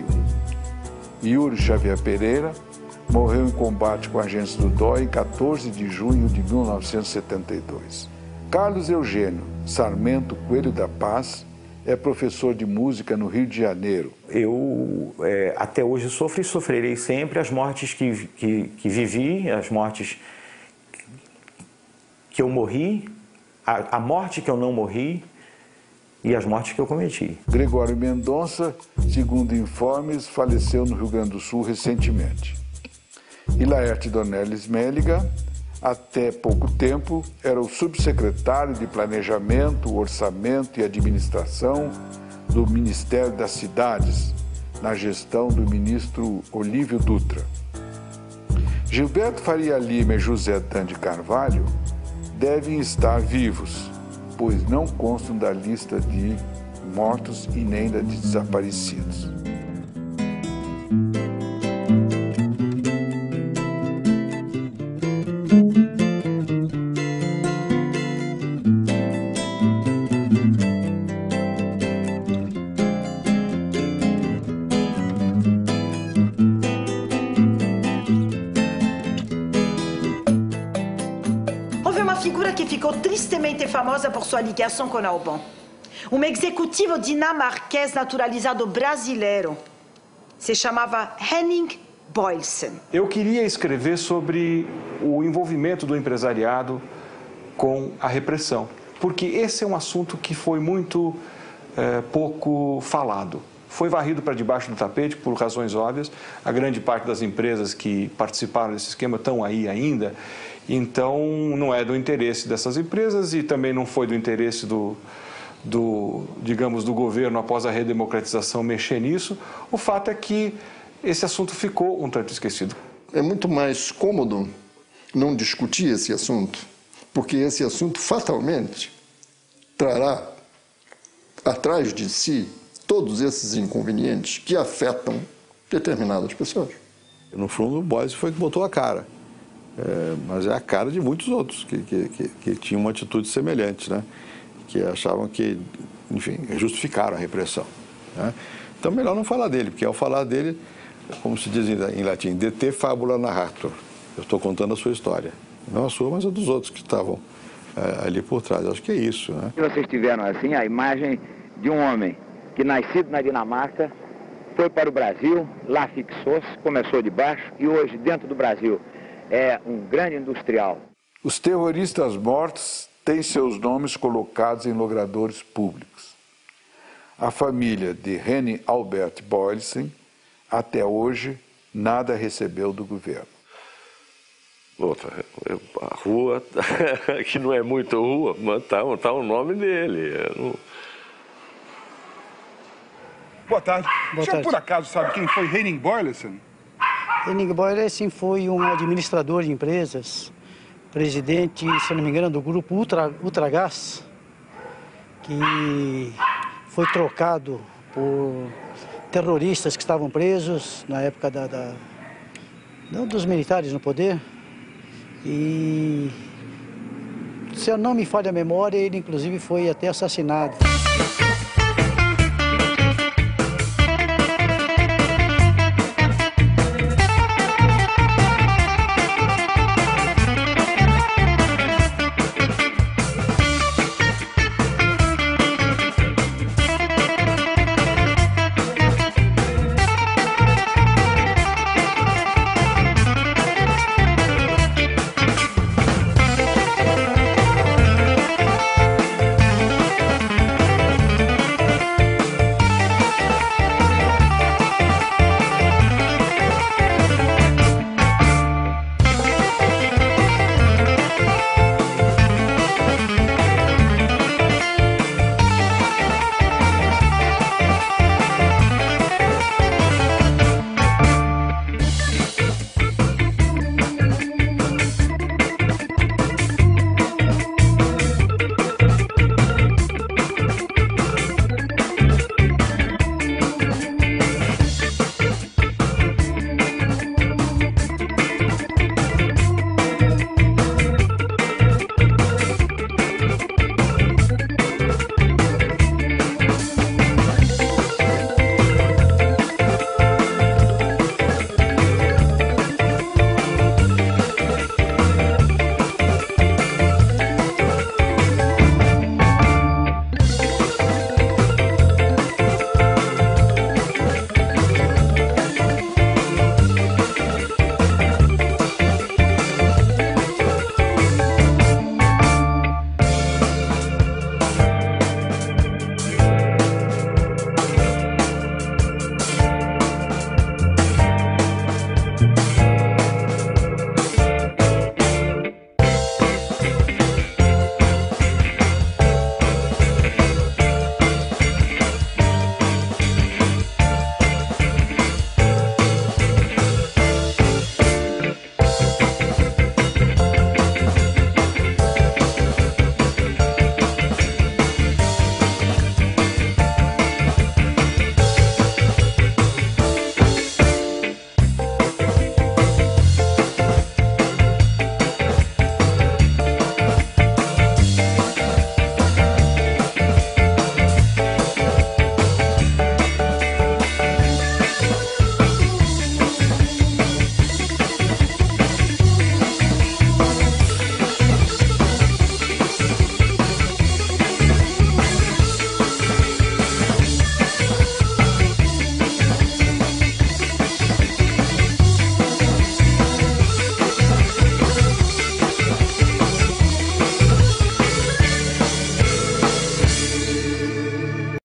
Yuri Xavier Pereira morreu em combate com agentes do DOI em 14 de junho de 1972. Carlos Eugênio Sarmento Coelho da Paz é professor de música no Rio de Janeiro. Eu até hoje sofro e sofrerei sempre as mortes que vivi, as mortes que eu morri, a morte que eu não morri e as mortes que eu cometi. Gregório Mendonça, segundo informes, faleceu no Rio Grande do Sul recentemente. E Laerte Dornelles Méliga, até pouco tempo, era o subsecretário de Planejamento, Orçamento e Administração do Ministério das Cidades, na gestão do ministro Olívio Dutra. Gilberto Faria Lima e José Dan de Carvalho devem estar vivos, pois não constam da lista de mortos e nem da de desaparecidos. Famosa por sua ligação com Albon. Um executivo dinamarquês naturalizado brasileiro. Se chamava Henning Boyles. Eu queria escrever sobre o envolvimento do empresariado com a repressão, porque esse é um assunto que foi muito pouco falado. Foi varrido para debaixo do tapete por razões óbvias. A grande parte das empresas que participaram desse esquema estão aí ainda. Então, não é do interesse dessas empresas e também não foi do interesse digamos, do governo após a redemocratização mexer nisso. O fato é que esse assunto ficou um tanto esquecido. É muito mais cômodo não discutir esse assunto, porque esse assunto fatalmente trará atrás de si todos esses inconvenientes que afetam determinadas pessoas. No fundo, o Boyles foi que botou a cara. Mas é a cara de muitos outros que tinham uma atitude semelhante, né? Que achavam que, enfim, justificaram a repressão, né? Então, melhor não falar dele, porque ao falar dele, como se diz em latim, de te fabula narrator. Eu estou contando a sua história. Não a sua, mas a dos outros que estavam ali por trás. Eu acho que é isso, né? Vocês tiveram, assim, a imagem de um homem que, nascido na Dinamarca, foi para o Brasil, lá fixou-se, começou de baixo e hoje, dentro do Brasil, é um grande industrial. Os terroristas mortos têm seus nomes colocados em logradouros públicos. A família de Henning Albert Boyles, até hoje, nada recebeu do governo. Outra, a rua, que não é muito rua, mas tá o nome dele. Boa tarde. O senhor, por acaso, sabe quem foi Henning Boyles? Henning Boyles foi um administrador de empresas presidente, se não me engano, do grupo Ultragás, que foi trocado por terroristas que estavam presos na época dos militares no poder. E, se eu não me falha a memória, ele inclusive foi até assassinado.